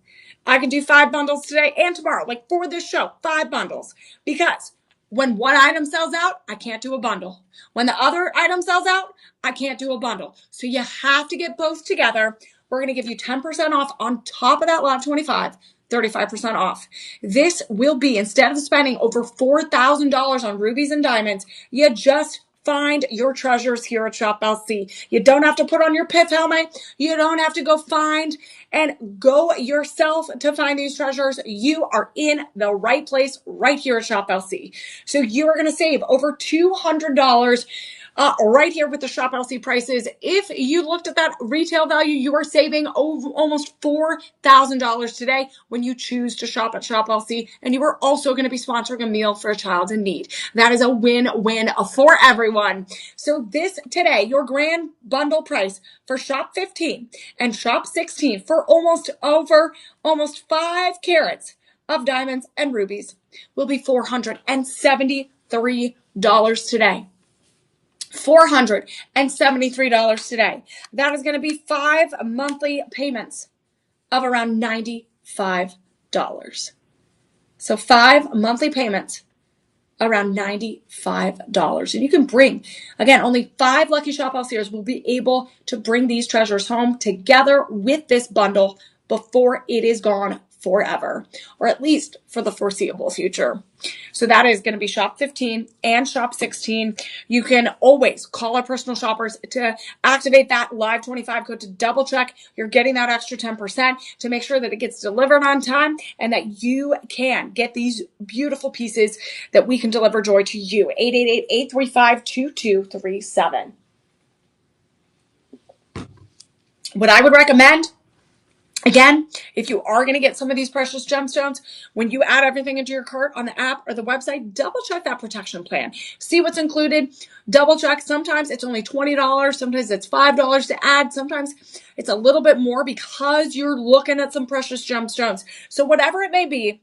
Speaker 1: I can do 5 bundles today and tomorrow, like for this show, 5 bundles. Because when one item sells out, I can't do a bundle. When the other item sells out, I can't do a bundle. So you have to get both together. We're going to give you 10% off on top of that lot of 25, 35% off. This will be, instead of spending over $4,000 on rubies and diamonds, you just find your treasures here at Shop LC. You don't have to put on your pith helmet. You don't have to go find and go yourself to find these treasures. You are in the right place right here at Shop LC. So you are going to save over $200 right here with the Shop LC prices. If you looked at that retail value, you are saving over almost $4,000 today when you choose to shop at Shop LC, and you are also going to be sponsoring a meal for a child in need. That is a win-win for everyone. So this today, your grand bundle price for Shop 15 and Shop 16 for almost 5 carats of diamonds and rubies will be $473 today. $473 today. That is going to be 5 monthly payments of around $95. So 5 monthly payments around $95. And you can bring, again, only 5 lucky Shop LCers will be able to bring these treasures home together with this bundle before it is gone forever, or at least for the foreseeable future. So that is going to be Shop 15 and Shop 16. You can always call our personal shoppers to activate that live 25 code to double check you're getting that extra 10% to make sure that it gets delivered on time and that you can get these beautiful pieces that we can deliver joy to you. 888-835-2237. What I would recommend, again, if you are going to get some of these precious gemstones, when you add everything into your cart on the app or the website, double check that protection plan. See what's included. Double check. Sometimes it's only $20. Sometimes it's $5 to add. Sometimes it's a little bit more because you're looking at some precious gemstones. So whatever it may be,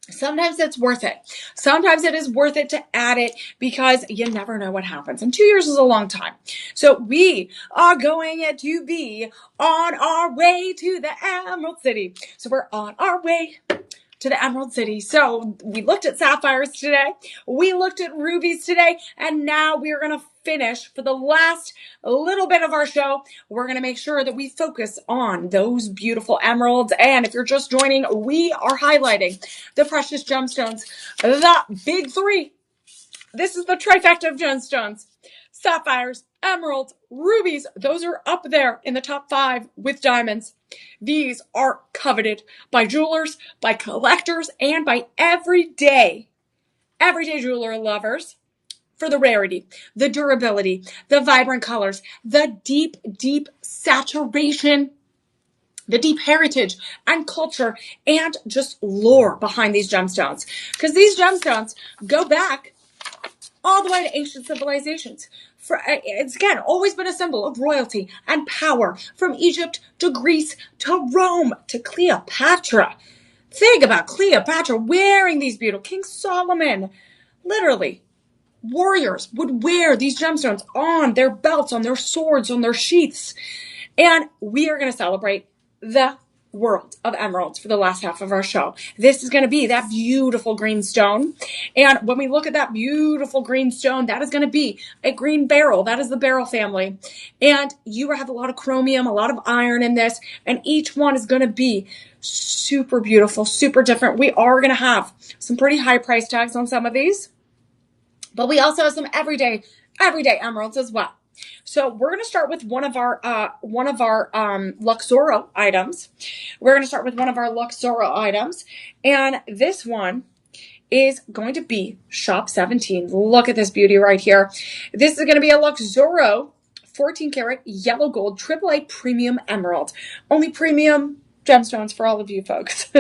Speaker 1: sometimes it's worth it. Sometimes it is worth it to add it because you never know what happens. And 2 years is a long time. So we are going to be on our way to the Emerald City. So we're on our way to the Emerald City. So we looked at sapphires today. We looked at rubies today. And now we're going to finish for the last little bit of our show. We're going to make sure that we focus on those beautiful emeralds. And if you're just joining, we are highlighting the precious gemstones, the big 3. This is the trifecta of gemstones. Sapphires, emeralds, rubies, those are up there in the top 5 with diamonds. These are coveted by jewelers, by collectors, and by everyday jeweler lovers for the rarity, the durability, the vibrant colors, the deep saturation, the deep heritage and culture, and just lore behind these gemstones. Because these gemstones go back all the way to ancient civilizations. It's, again, always been a symbol of royalty and power, from Egypt to Greece to Rome to Cleopatra. Think about Cleopatra wearing these beautiful. King Solomon, literally, warriors would wear these gemstones on their belts, on their swords, on their sheaths. And we are going to celebrate the world of emeralds for the last half of our show. This is going to be that beautiful green stone. And when we look at that beautiful green stone, that is going to be a green beryl. That is the beryl family. And you have a lot of chromium, a lot of iron in this. And each one is going to be super beautiful, super different. We are going to have some pretty high price tags on some of these, but we also have some everyday emeralds as well. So we're going to start with one of our Luxoro items. We're going to start with one of our Luxoro items, and this one is going to be Shop 17. Look at this beauty right here. This is going to be a Luxoro 14 karat yellow gold AAA premium emerald. Only premium gemstones for all of you folks.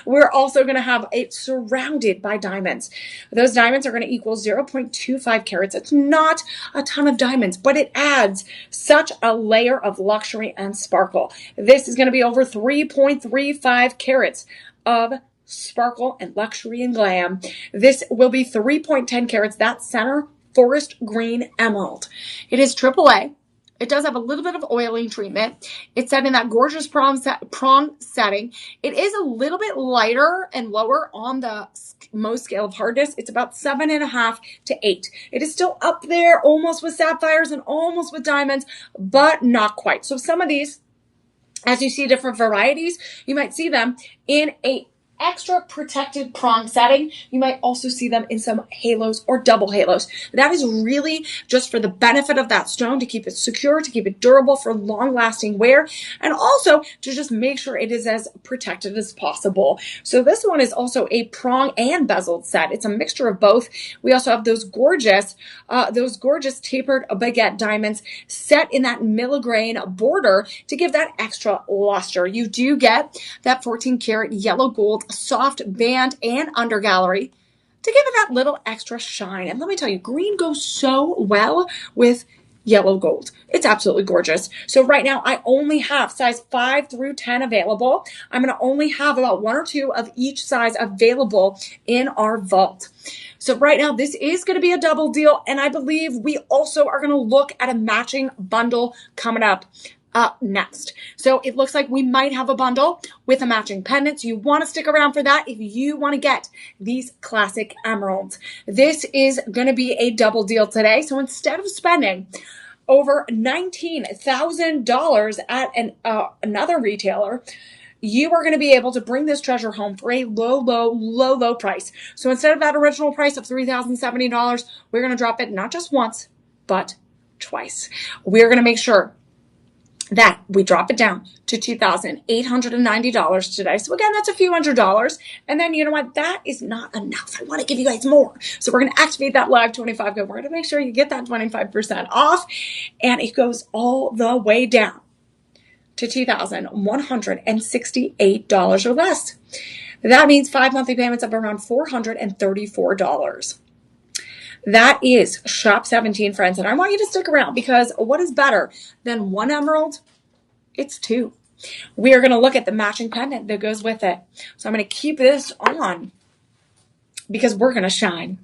Speaker 1: We're also going to have it surrounded by diamonds. Those diamonds are going to equal 0.25 carats. It's not a ton of diamonds, but it adds such a layer of luxury and sparkle. This is going to be over 3.35 carats of sparkle and luxury and glam. This will be 3.10 carats, that center forest green emerald. It is AAA. It does have a little bit of oiling treatment. It's set in that gorgeous prong setting. It is a little bit lighter and lower on the Mohs scale of hardness. It's about 7.5 to 8. It is still up there almost with sapphires and almost with diamonds, but not quite. So some of these, as you see different varieties, you might see them in a extra protected prong setting. You might also see them in some halos or double halos. That is really just for the benefit of that stone, to keep it secure, to keep it durable for long-lasting wear, and also to just make sure it is as protected as possible. So this one is also a prong and bezeled set. It's a mixture of both. We also have those gorgeous tapered baguette diamonds set in that milligrain border to give that extra luster. You do get that 14 karat yellow gold soft band and undergallery to give it that little extra shine. And let me tell you, green goes so well with yellow gold. It's absolutely gorgeous. So right now I only have size 5 through 10 available. I'm going to only have about 1 or 2 of each size available in our vault. So right now this is going to be a double deal, and I believe we also are going to look at a matching bundle coming up next. So it looks like we might have a bundle with a matching pendant. So you want to stick around for that if you want to get these classic emeralds. This is going to be a double deal today. So instead of spending over $19,000 at another retailer, you are going to be able to bring this treasure home for a low price. So instead of that original price of $3,070, we're going to drop it not just once, but twice. We're going to make sure that we drop it down to $2,890 today. So again, that's a few $100s. And then you know what? That is not enough. I want to give you guys more. So we're going to activate that live 25 code. We're going to make sure you get that 25% off. And it goes all the way down to $2,168 or less. That means 5 monthly payments of around $434. That is Shop 17, friends. And I want you to stick around, because what is better than 1 emerald? It's 2. We are going to look at the matching pendant that goes with it. So I'm going to keep this on because we're going to shine.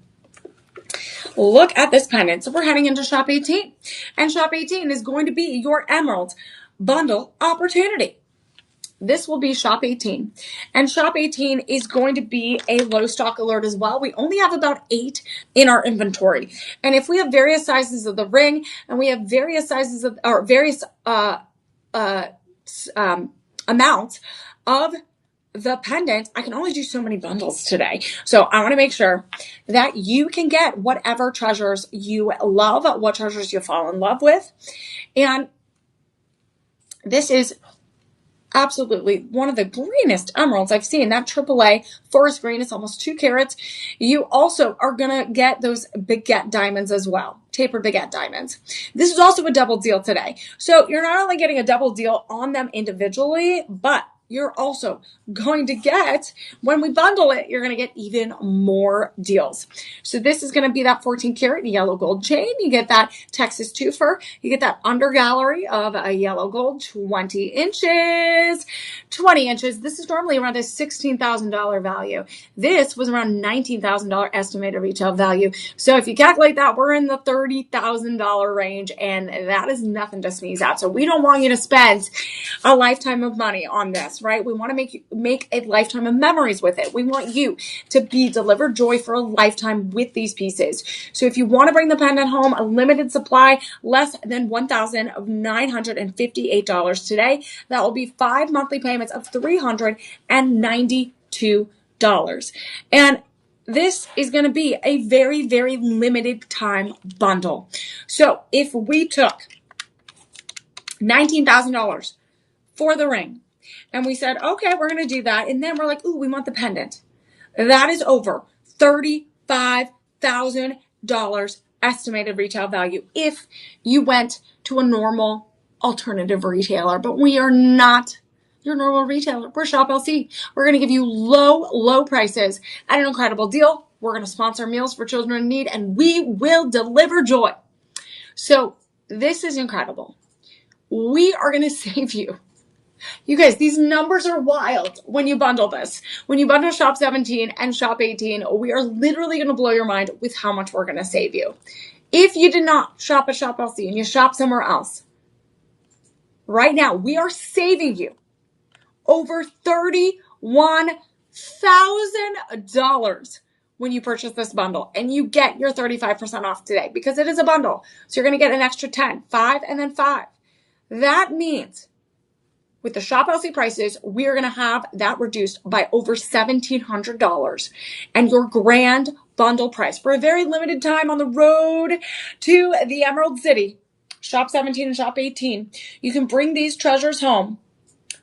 Speaker 1: Look at this pendant. So we're heading into Shop 18. And Shop 18 is going to be your emerald bundle opportunity. This will be Shop 18. And Shop 18 is going to be a low stock alert as well. We only have about 8 in our inventory. And if we have various sizes of the ring, and we have various sizes of, or various amounts of the pendant, I can only do so many bundles today. So I want to make sure that you can get whatever treasures you love, what treasures you fall in love with. And this is absolutely one of the greenest emeralds I've seen. That AAA forest green is almost 2 carats. You also are going to get those baguette diamonds as well. Tapered baguette diamonds. This is also a double deal today. So you're not only getting a double deal on them individually, but you're also going to get, when we bundle it, you're going to get even more deals. So this is going to be that 14 karat yellow gold chain. You get that Texas twofer. You get that undergallery of a yellow gold 20 inches. 20 inches. This is normally around a $16,000 value. This was around $19,000 estimated retail value. So if you calculate that, we're in the $30,000 range, and that is nothing to sneeze at. So we don't want you to spend a lifetime of money on this, right? We want to make a lifetime of memories with it. We want you to be delivered joy for a lifetime with these pieces. So if you want to bring the pendant home, a limited supply, less than $1,958 today, that will be 5 monthly payments of $392. And this is going to be a very, very limited time bundle. So if we took $19,000 for the ring, and we said, okay, we're going to do that. And then we're like, ooh, we want the pendant. That is over $35,000 estimated retail value if you went to a normal alternative retailer. But we are not your normal retailer. We're Shop LC. We're going to give you low prices at an incredible deal. We're going to sponsor meals for children in need, and we will deliver joy. So this is incredible. We are going to save you. You guys, these numbers are wild when you bundle this. When you bundle Shop 17 and Shop 18, we are literally going to blow your mind with how much we're going to save you. If you did not shop at Shop LC and you shop somewhere else, right now, we are saving you over $31,000 when you purchase this bundle, and you get your 35% off today because it is a bundle. So you're going to get an extra 10, 5, and then 5. That means with the Shop LC prices, we're going to have that reduced by over $1,700 and your grand bundle price for a very limited time on the road to the Emerald City. Shop 17 and Shop 18. You can bring these treasures home,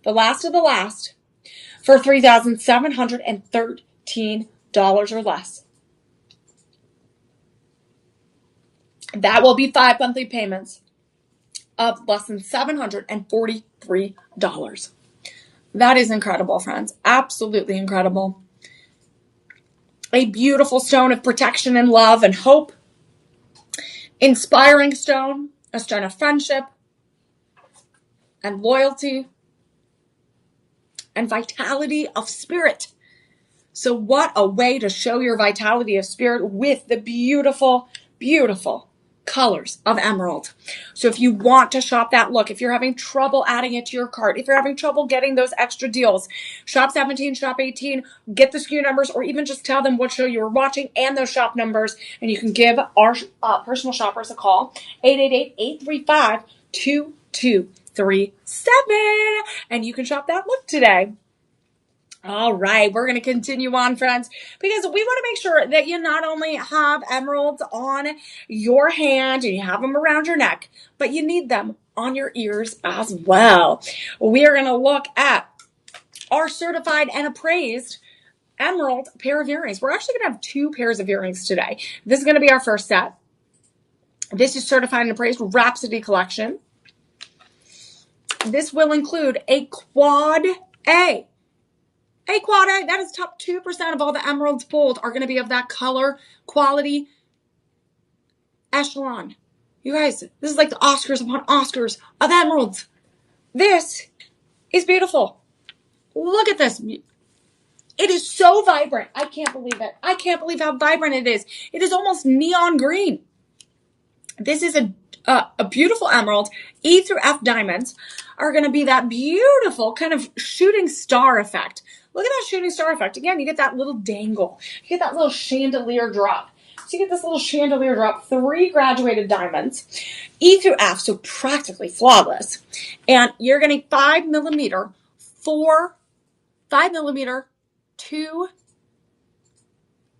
Speaker 1: the last of the last, for $3,713 or less. That will be 5 monthly payments of less than $743. That is incredible, friends. Absolutely incredible. A beautiful stone of protection and love and hope. Inspiring stone, a stone of friendship and loyalty and vitality of spirit. So what a way to show your vitality of spirit with the beautiful, beautiful colors of emerald. So if you want to shop that look, if you're having trouble adding it to your cart, if you're having trouble getting those extra deals, Shop 17, Shop 18, get the SKU numbers, or even just tell them what show you were watching and those shop numbers, and you can give our personal shoppers a call, 888-835-2237, and you can shop that look today. All right, we're going to continue on, friends, because we want to make sure that you not only have emeralds on your hand and you have them around your neck, but you need them on your ears as well. We are going to look at our certified and appraised emerald pair of earrings. We're actually going to have 2 pairs of earrings today. This is going to be our first set. This is certified and appraised Rhapsody collection. This will include a quad A. Hey, quad A, that is top 2% of all the emeralds pulled are going to be of that color, quality, echelon. You guys, this is like the Oscars upon Oscars of emeralds. This is beautiful. Look at this. It is so vibrant. I can't believe it. I can't believe how vibrant it is. It is almost neon green. This is a beautiful emerald. E through F diamonds are going to be that beautiful kind of shooting star effect. Look at that shooting star effect. Again, you get that little dangle. You get that little chandelier drop. So you get this little chandelier drop, 3 graduated diamonds, E through F, so practically flawless. And you're getting 5 millimeter, 2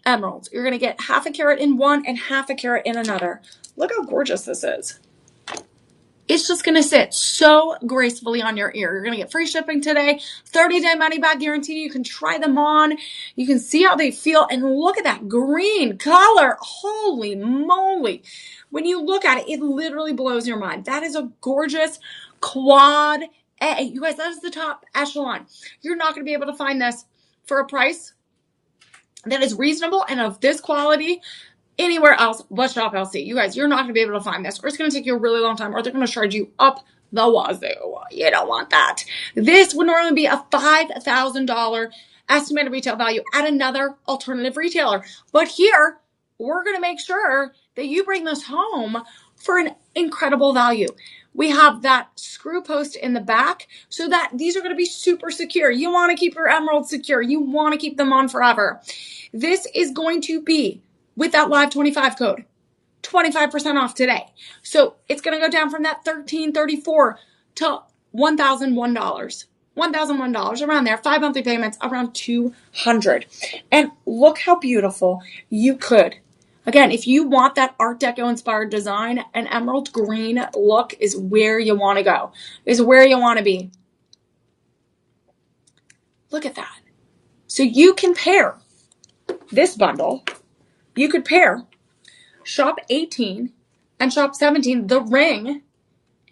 Speaker 1: emeralds. You're going to get half a carat in one and half a carat in another. Look how gorgeous this is. It's just going to sit so gracefully on your ear. You're going to get free shipping today, 30-day money-back guarantee. You can try them on. You can see how they feel. And look at that green color. Holy moly. When you look at it, it literally blows your mind. That is a gorgeous quad A. You guys, that is the top echelon. You're not going to be able to find this for a price that is reasonable and of this quality anywhere else but Shop LC. You guys, you're not going to be able to find this, or it's going to take you a really long time, or they're going to charge you up the wazoo. You don't want that. This would normally be a $5,000 estimated retail value at another alternative retailer. But here, we're going to make sure that you bring this home for an incredible value. We have that screw post in the back so that these are going to be super secure. You want to keep your emeralds secure. You want to keep them on forever. This is going to be with that live 25 code, 25% off today. So it's going to go down from that $1,334 to $1,001. $1,001 around there. 5 monthly payments around $200. And look how beautiful you could. Again, if you want that Art Deco inspired design, an emerald green look is where you want to go. Is where you want to be. Look at that. So you can pair this bundle. You could pair Shop 18 and Shop 17, the ring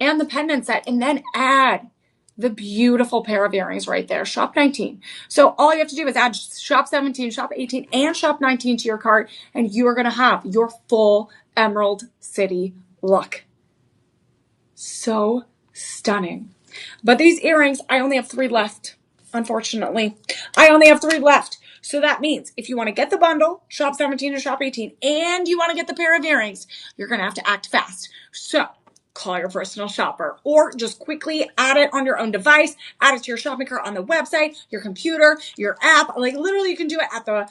Speaker 1: and the pendant set, and then add the beautiful pair of earrings right there, Shop 19. So all you have to do is add Shop 17, Shop 18, and Shop 19 to your cart, and you are going to have your full Emerald City look. So stunning. But these earrings, I only have 3 left, unfortunately. I only have 3 left. So that means if you want to get the bundle, Shop 17 or Shop 18, and you want to get the pair of earrings, you're going to have to act fast. So call your personal shopper, or just quickly add it on your own device, add it to your shopping cart on the website, your computer, your app. Like literally you can do it at the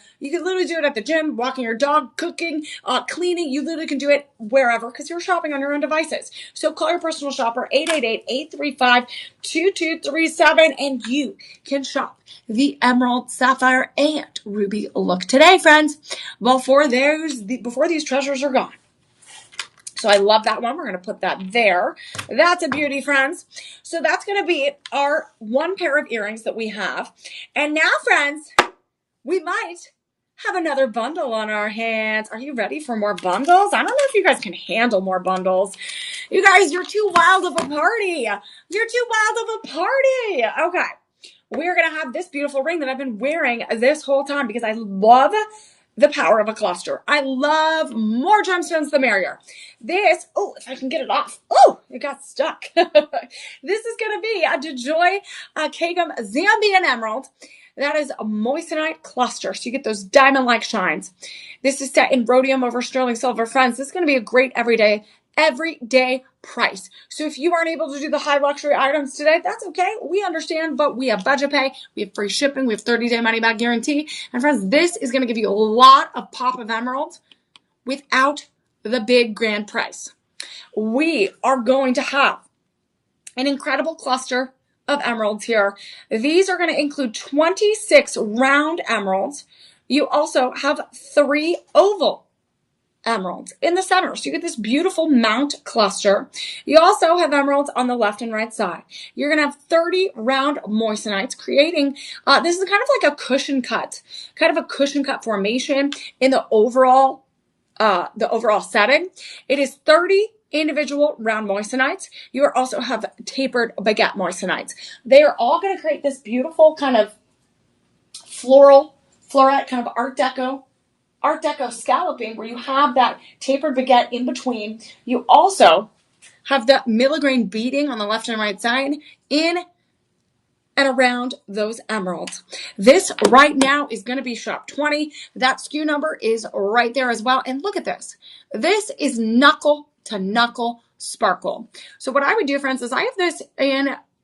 Speaker 1: gym, walking your dog, cooking, cleaning. You literally can do it wherever because you're shopping on your own devices. So call your personal shopper, 888-835-2237, and you can shop the emerald, sapphire, and ruby look today, friends, before these treasures are gone. So I love that one. We're going to put that there. That's a beauty, friends. So that's going to be our one pair of earrings that we have. And now, friends, we might have another bundle on our hands. Are you ready for more bundles? I don't know if you guys can handle more bundles. You guys, you're too wild of a party. You're too wild of a party. Okay. We're going to have this beautiful ring that I've been wearing this whole time because I love the power of a cluster. I love more gemstones, the merrier. This, oh, if I can get it off. Oh, it got stuck. This is going to be a DeJoy Kagum Zambian Emerald. That is a moissanite cluster. So you get those diamond-like shines. This is set in rhodium over sterling silver. Friends, this is going to be a great everyday price. So if you aren't able to do the high luxury items today, that's okay. We understand, but we have budget pay, we have free shipping, we have 30-day money back guarantee. And friends, this is going to give you a lot of pop of emeralds without the big grand price. We are going to have an incredible cluster of emeralds here. These are going to include 26 round emeralds. You also have 3 oval emeralds in the center. So you get this beautiful mount cluster. You also have emeralds on the left and right side. You're going to have 30 round moissanites creating, this is kind of like a cushion cut formation in the overall setting. It is 30 individual round moissanites. You also have tapered baguette moissanites. They are all going to create this beautiful kind of floret kind of Art Deco scalloping where you have that tapered baguette in between. You also have the milligrain beading on the left and right side in and around those emeralds. This right now is going to be shop 20. That SKU number is right there as well. And look at this. This is knuckle to knuckle sparkle. So what I would do, friends, is I have this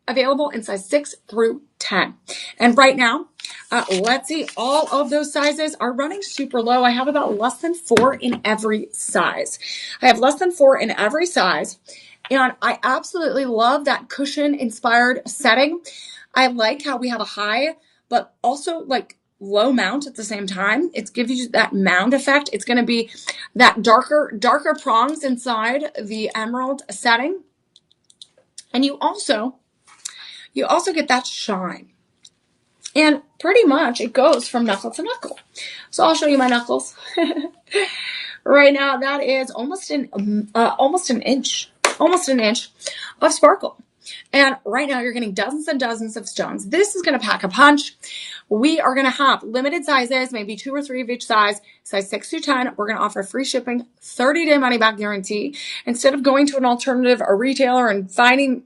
Speaker 1: available in size 6 through 10. And right now, let's see, all of those sizes are running super low. I have about less than 4 in every size. I have less than 4 in every size. And I absolutely love that cushion inspired setting. I like how we have a high, but also like low mount at the same time. It gives you that mound effect. It's going to be that darker prongs inside the emerald setting. And you also get that shine. And pretty much it goes from knuckle to knuckle. So I'll show you my knuckles. Right now, that is almost an inch of sparkle. And right now you're getting dozens and dozens of stones. This is going to pack a punch. We are going to have limited sizes, maybe 2 or 3 of each size 6 through 10. We're going to offer free shipping, 30-day money back guarantee. Instead of going to an alternative or retailer and finding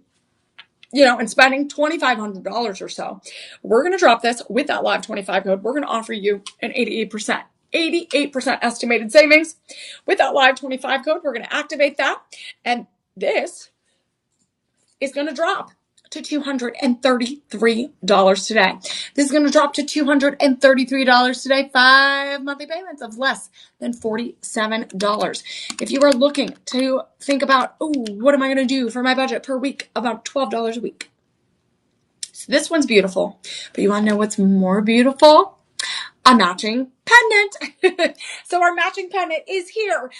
Speaker 1: and spending $2,500 or so, we're going to drop this with that live 25 code. We're going to offer you an 88% estimated savings with that live 25 code. We're going to activate that. And this is going to drop to $233 today. This is going to drop to $233 today. 5 monthly payments of less than $47. If you are looking to think about, what am I going to do for my budget per week? About $12 a week. So this one's beautiful, but you want to know what's more beautiful? A matching pendant. So our matching pendant is here.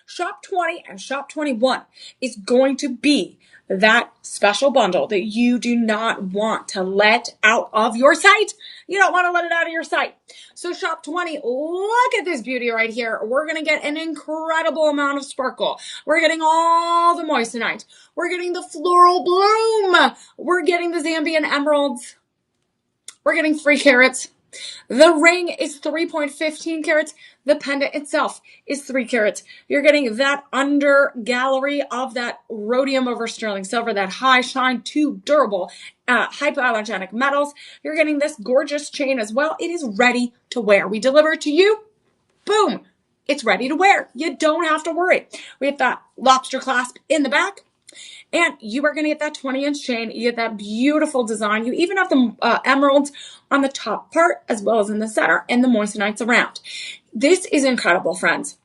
Speaker 1: Shop 20 and Shop 21 is going to be that special bundle that you do not want to let out of your sight. You don't want to let it out of your sight. So Shop 20, look at this beauty right here. We're going to get an incredible amount of sparkle. We're getting all the moissanite. We're getting the floral bloom. We're getting the Zambian emeralds. We're getting 3 carats. The ring is 3.15 carats. The pendant itself is 3 carats. You're getting that under gallery of that rhodium over sterling silver, that high shine, 2 durable, hypoallergenic metals. You're getting this gorgeous chain as well. It is ready to wear. We deliver it to you. Boom. it's ready to wear. You don't have to worry. We have that lobster clasp in the back. And you are going to get that 20-inch chain. You get that beautiful design. You even have the emeralds on the top part as well as in the center and the moissanites around. This is incredible, friends.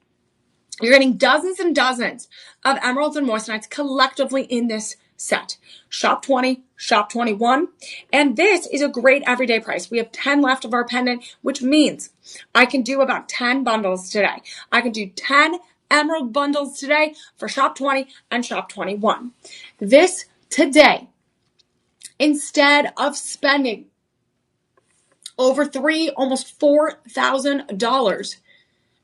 Speaker 1: You're getting dozens and dozens of emeralds and moissanites collectively in this set. Shop 20, shop 21. And this is a great everyday price. We have 10 left of our pendant, which means I can do about 10 bundles today. I can do 10 emerald bundles today for shop 20 and shop 21. This today, instead of spending over almost $4,000,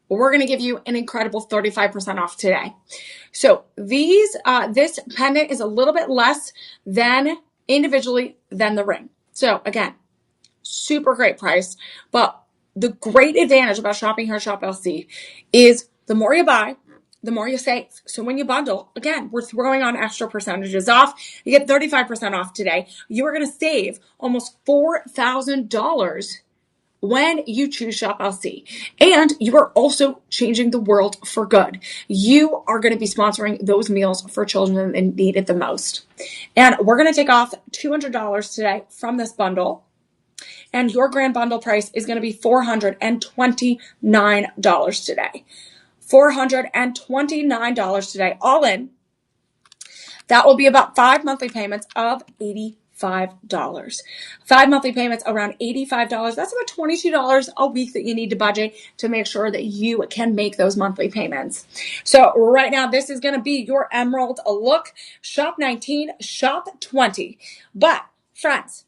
Speaker 1: we're going to give you an incredible 35% off today. So this pendant is a little bit less than individually than the ring. So again, super great price. But the great advantage about shopping here at Shop LC is the more you buy, the more you save. So when you bundle, again, we're throwing on extra percentages off. You get 35% off today. You are going to save almost $4,000 when you choose Shop LC. And you are also changing the world for good. You are going to be sponsoring those meals for children that need it the most. And we're going to take off $200 today from this bundle. And your grand bundle price is going to be $429 today. $429 today, all in. That will be about 5 monthly payments of $85. 5 monthly payments around $85. That's about $22 a week that you need to budget to make sure that you can make those monthly payments. So right now, this is going to be your emerald look. Shop 19, shop 20. But friends,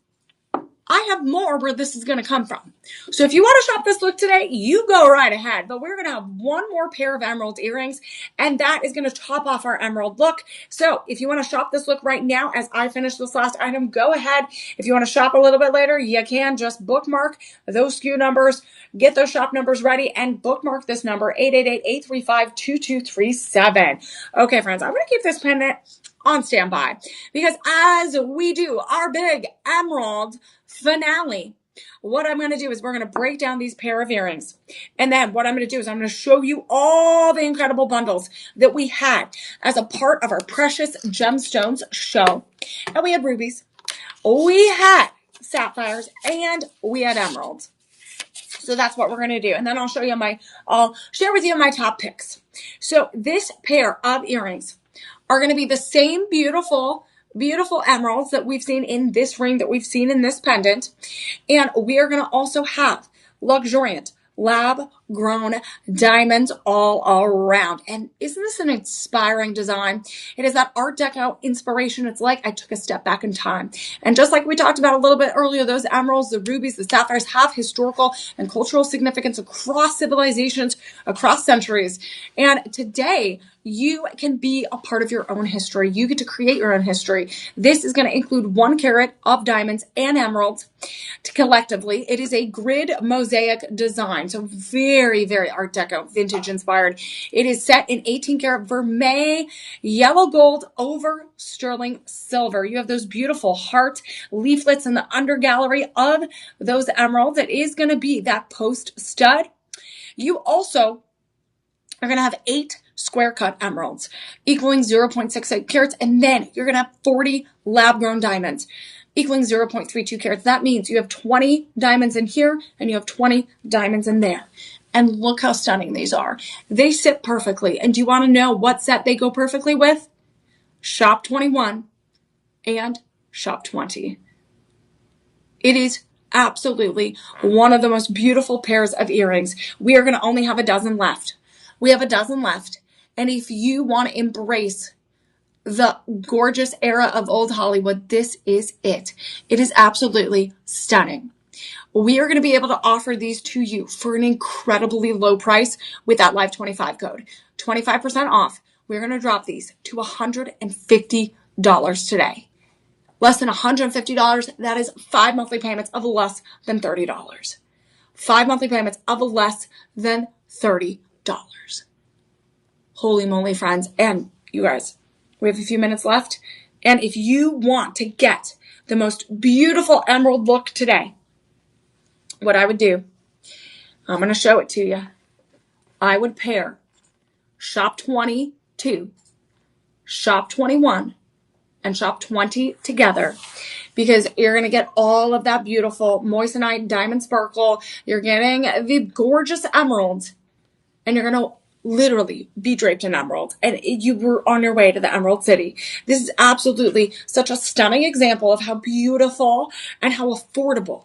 Speaker 1: I have more where this is going to come from. So if you want to shop this look today, you go right ahead. But we're going to have one more pair of emerald earrings, and that is going to top off our emerald look. So if you want to shop this look right now, as I finish this last item, go ahead. If you want to shop a little bit later, you can just bookmark those SKU numbers, get those shop numbers ready, and bookmark this number, 888-835-2237. Okay, friends, I'm going to keep this pendant on standby because as we do our big emerald finale, what I'm going to do is we're going to break down these pair of earrings. And then what I'm going to do is I'm going to show you all the incredible bundles that we had as a part of our Precious Gemstones show. And we had rubies, we had sapphires, and we had emeralds. So that's what we're going to do. And then I'll share with you my top picks. So this pair of earrings are going to be the same beautiful emeralds that we've seen in this ring, that we've seen in this pendant. And we are going to also have luxuriant lab-grown diamonds all around. And isn't this an inspiring design? It is that Art Deco inspiration. It's like I took a step back in time. And just like we talked about a little bit earlier, those emeralds, the rubies, the sapphires have historical and cultural significance across civilizations, across centuries. And today, you can be a part of your own history. You get to create your own history. This is going to include 1 carat of diamonds and emeralds collectively. It is a grid mosaic design. So very, very Art Deco, vintage inspired. It is set in 18 karat vermeil, yellow gold over sterling silver. You have those beautiful heart leaflets in the under gallery of those emeralds. It is going to be that post stud. You also are going to have 8 square cut emeralds equaling 0.68 carats. And then you're going to have 40 lab grown diamonds equaling 0.32 carats. That means you have 20 diamonds in here and you have 20 diamonds in there. And look how stunning these are. They sit perfectly. And do you want to know what set they go perfectly with? Shop 21 and Shop 20. It is absolutely one of the most beautiful pairs of earrings. We are going to only have a dozen left. We have a dozen left. And if you want to embrace the gorgeous era of old Hollywood, this is it. It is absolutely stunning. We are going to be able to offer these to you for an incredibly low price with that Live 25 code. 25% off. We're going to drop these to $150 today. Less than $150. That is 5 monthly payments of less than $30. 5 monthly payments of less than $30. Holy moly, friends. And you guys, we have a few minutes left. And if you want to get the most beautiful emerald look today, what I would do, I'm going to show it to you. I would pair shop 22, shop 21, and shop 20 together, because you're going to get all of that beautiful moissanite diamond sparkle. You're getting the gorgeous emeralds, and you're going to literally be draped in emerald, and you were on your way to the Emerald City. This is absolutely such a stunning example of how beautiful and how affordable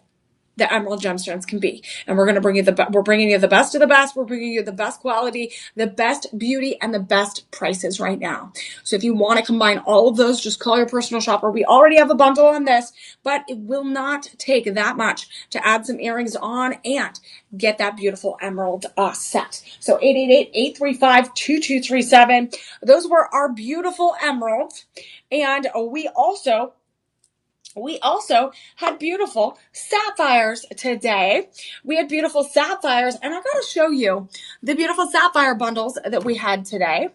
Speaker 1: the emerald gemstones can be. And we're going to bring you we're bringing you the best of the best. We're bringing you the best quality, the best beauty, and the best prices right now. So if you want to combine all of those, just call your personal shopper. We already have a bundle on this, but it will not take that much to add some earrings on and get that beautiful emerald set. So 888-835-2237. Those were our beautiful emeralds. And we also had beautiful sapphires today. We had beautiful sapphires, and I gotta show you the beautiful sapphire bundles that we had today.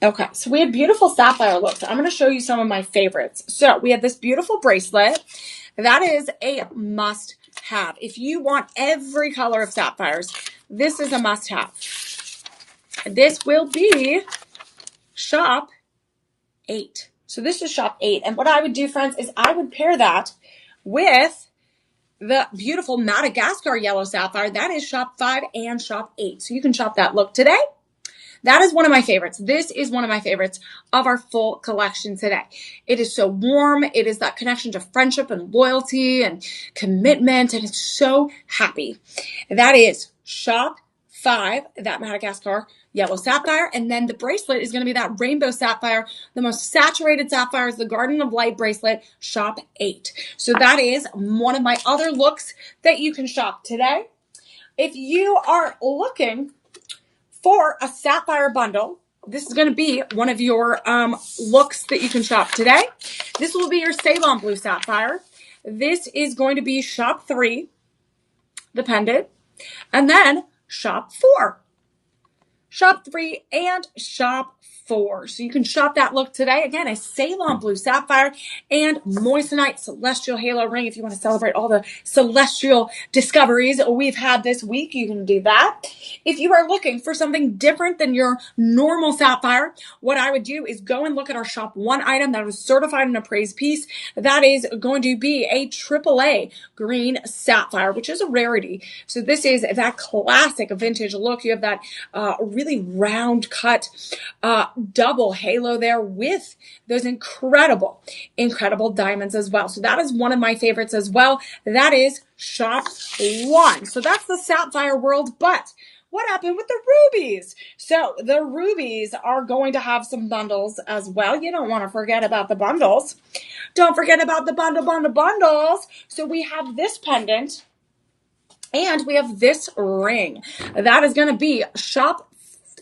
Speaker 1: Okay, so we had beautiful sapphire looks. I'm gonna show you some of my favorites. So we had this beautiful bracelet. That is a must-have. If you want every color of sapphires, this is a must-have. This will be shop 8. So this is shop 8. And what I would do, friends, is I would pair that with the beautiful Madagascar yellow sapphire. That is shop 5 and shop 8. So you can shop that look today. That is one of my favorites. This is one of my favorites of our full collection today. It is so warm. It is that connection to friendship and loyalty and commitment. And it's so happy. That is shop 5, that Madagascar yellow sapphire. And then the bracelet is going to be that rainbow sapphire. The most saturated sapphire is the Garden of Light bracelet, shop 8. So that is one of my other looks that you can shop today. If you are looking for a sapphire bundle, this is going to be one of your looks that you can shop today. This will be your Ceylon blue sapphire. This is going to be shop 3, the pendant, and then shop 4. Shop 3 and shop 4. So you can shop that look today. Again, a Ceylon blue sapphire and moissanite celestial halo ring. If you want to celebrate all the celestial discoveries we've had this week, you can do that. If you are looking for something different than your normal sapphire, what I would do is go and look at our shop 1 item that was certified and appraised piece. That is going to be a AAA green sapphire, which is a rarity. So this is that classic vintage look. You have that really round cut double halo there with those incredible diamonds as well. So that is one of my favorites as well. That is shop 1. So that's the sapphire world, but what happened with the rubies? So the rubies are going to have some bundles as well. You don't want to forget about the bundles. Don't forget about the bundles. So we have this pendant and we have this ring. That is going to be shop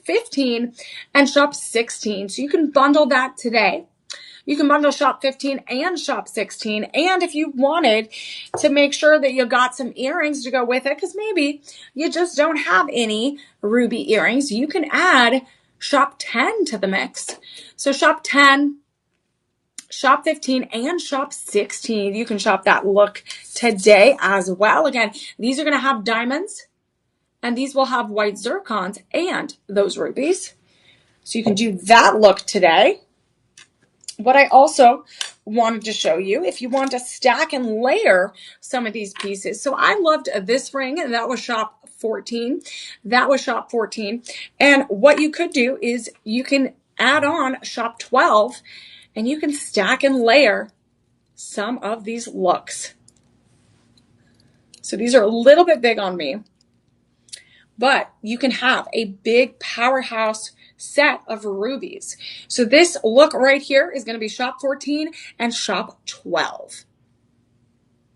Speaker 1: 15 and shop 16. So you can bundle that today. You can bundle shop 15 and shop 16. And if you wanted to make sure that you got some earrings to go with it, because maybe you just don't have any ruby earrings, you can add shop 10 to the mix. So shop 10, shop 15, and shop 16. You can shop that look today as well. Again, these are going to have diamonds, and these will have white zircons and those rubies. So you can do that look today. What I also wanted to show you, if you want to stack and layer some of these pieces. So I loved this ring, and that was shop 14. That was shop 14. And what you could do is you can add on shop 12, and you can stack and layer some of these looks. So these are a little bit big on me, but you can have a big powerhouse set of rubies. So this look right here is going to be shop 14 and shop 12.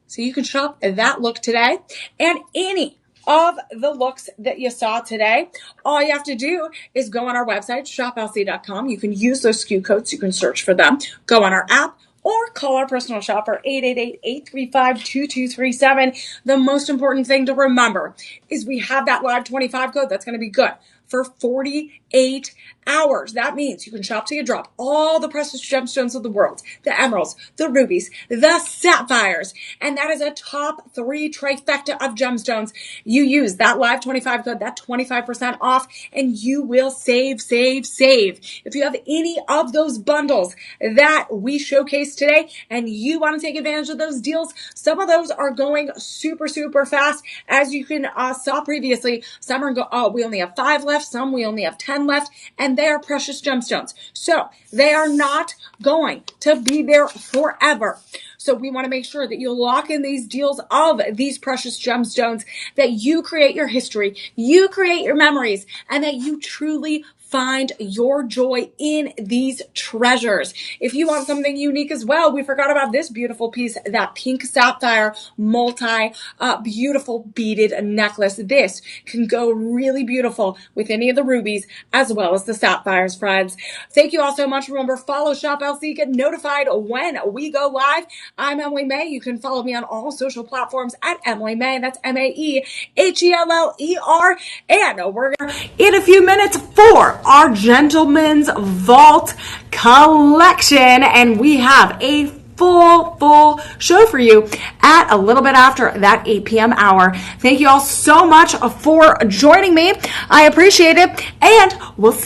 Speaker 1: So you can shop that look today, and any of the looks that you saw today, all you have to do is go on our website, shoplc.com. You can use those SKU codes. You can search for them. Go on our app or call our personal shopper, 888-835-2237. The most important thing to remember is we have that live 25 code. That's going to be good for 40 8 hours. That means you can shop till you drop all the precious gemstones of the world, the emeralds, the rubies, the sapphires, and that is a top 3 trifecta of gemstones. You use that live 25 code, that 25% off, and you will save. If you have any of those bundles that we showcase today and you want to take advantage of those deals, some of those are going super fast. As you can saw previously, some are we only have 5 left, some we only have 10 left, and they are precious gemstones. So they are not going to be there forever. So we want to make sure that you lock in these deals of these precious gemstones, that you create your history, you create your memories, and that you truly find your joy in these treasures. If you want something unique as well, we forgot about this beautiful piece, that pink sapphire beautiful beaded necklace. This can go really beautiful with any of the rubies as well as the sapphires, friends. Thank you all so much. Remember, follow Shop LC, get notified when we go live. I'm Emily Mae. You can follow me on all social platforms at Emily Mae. That's MAEHELLER. And we're in a few minutes for our Gentleman's Vault collection, and we have a full show for you at a little bit after that 8 p.m. hour. Thank you all so much for joining me. I appreciate it, and we'll see you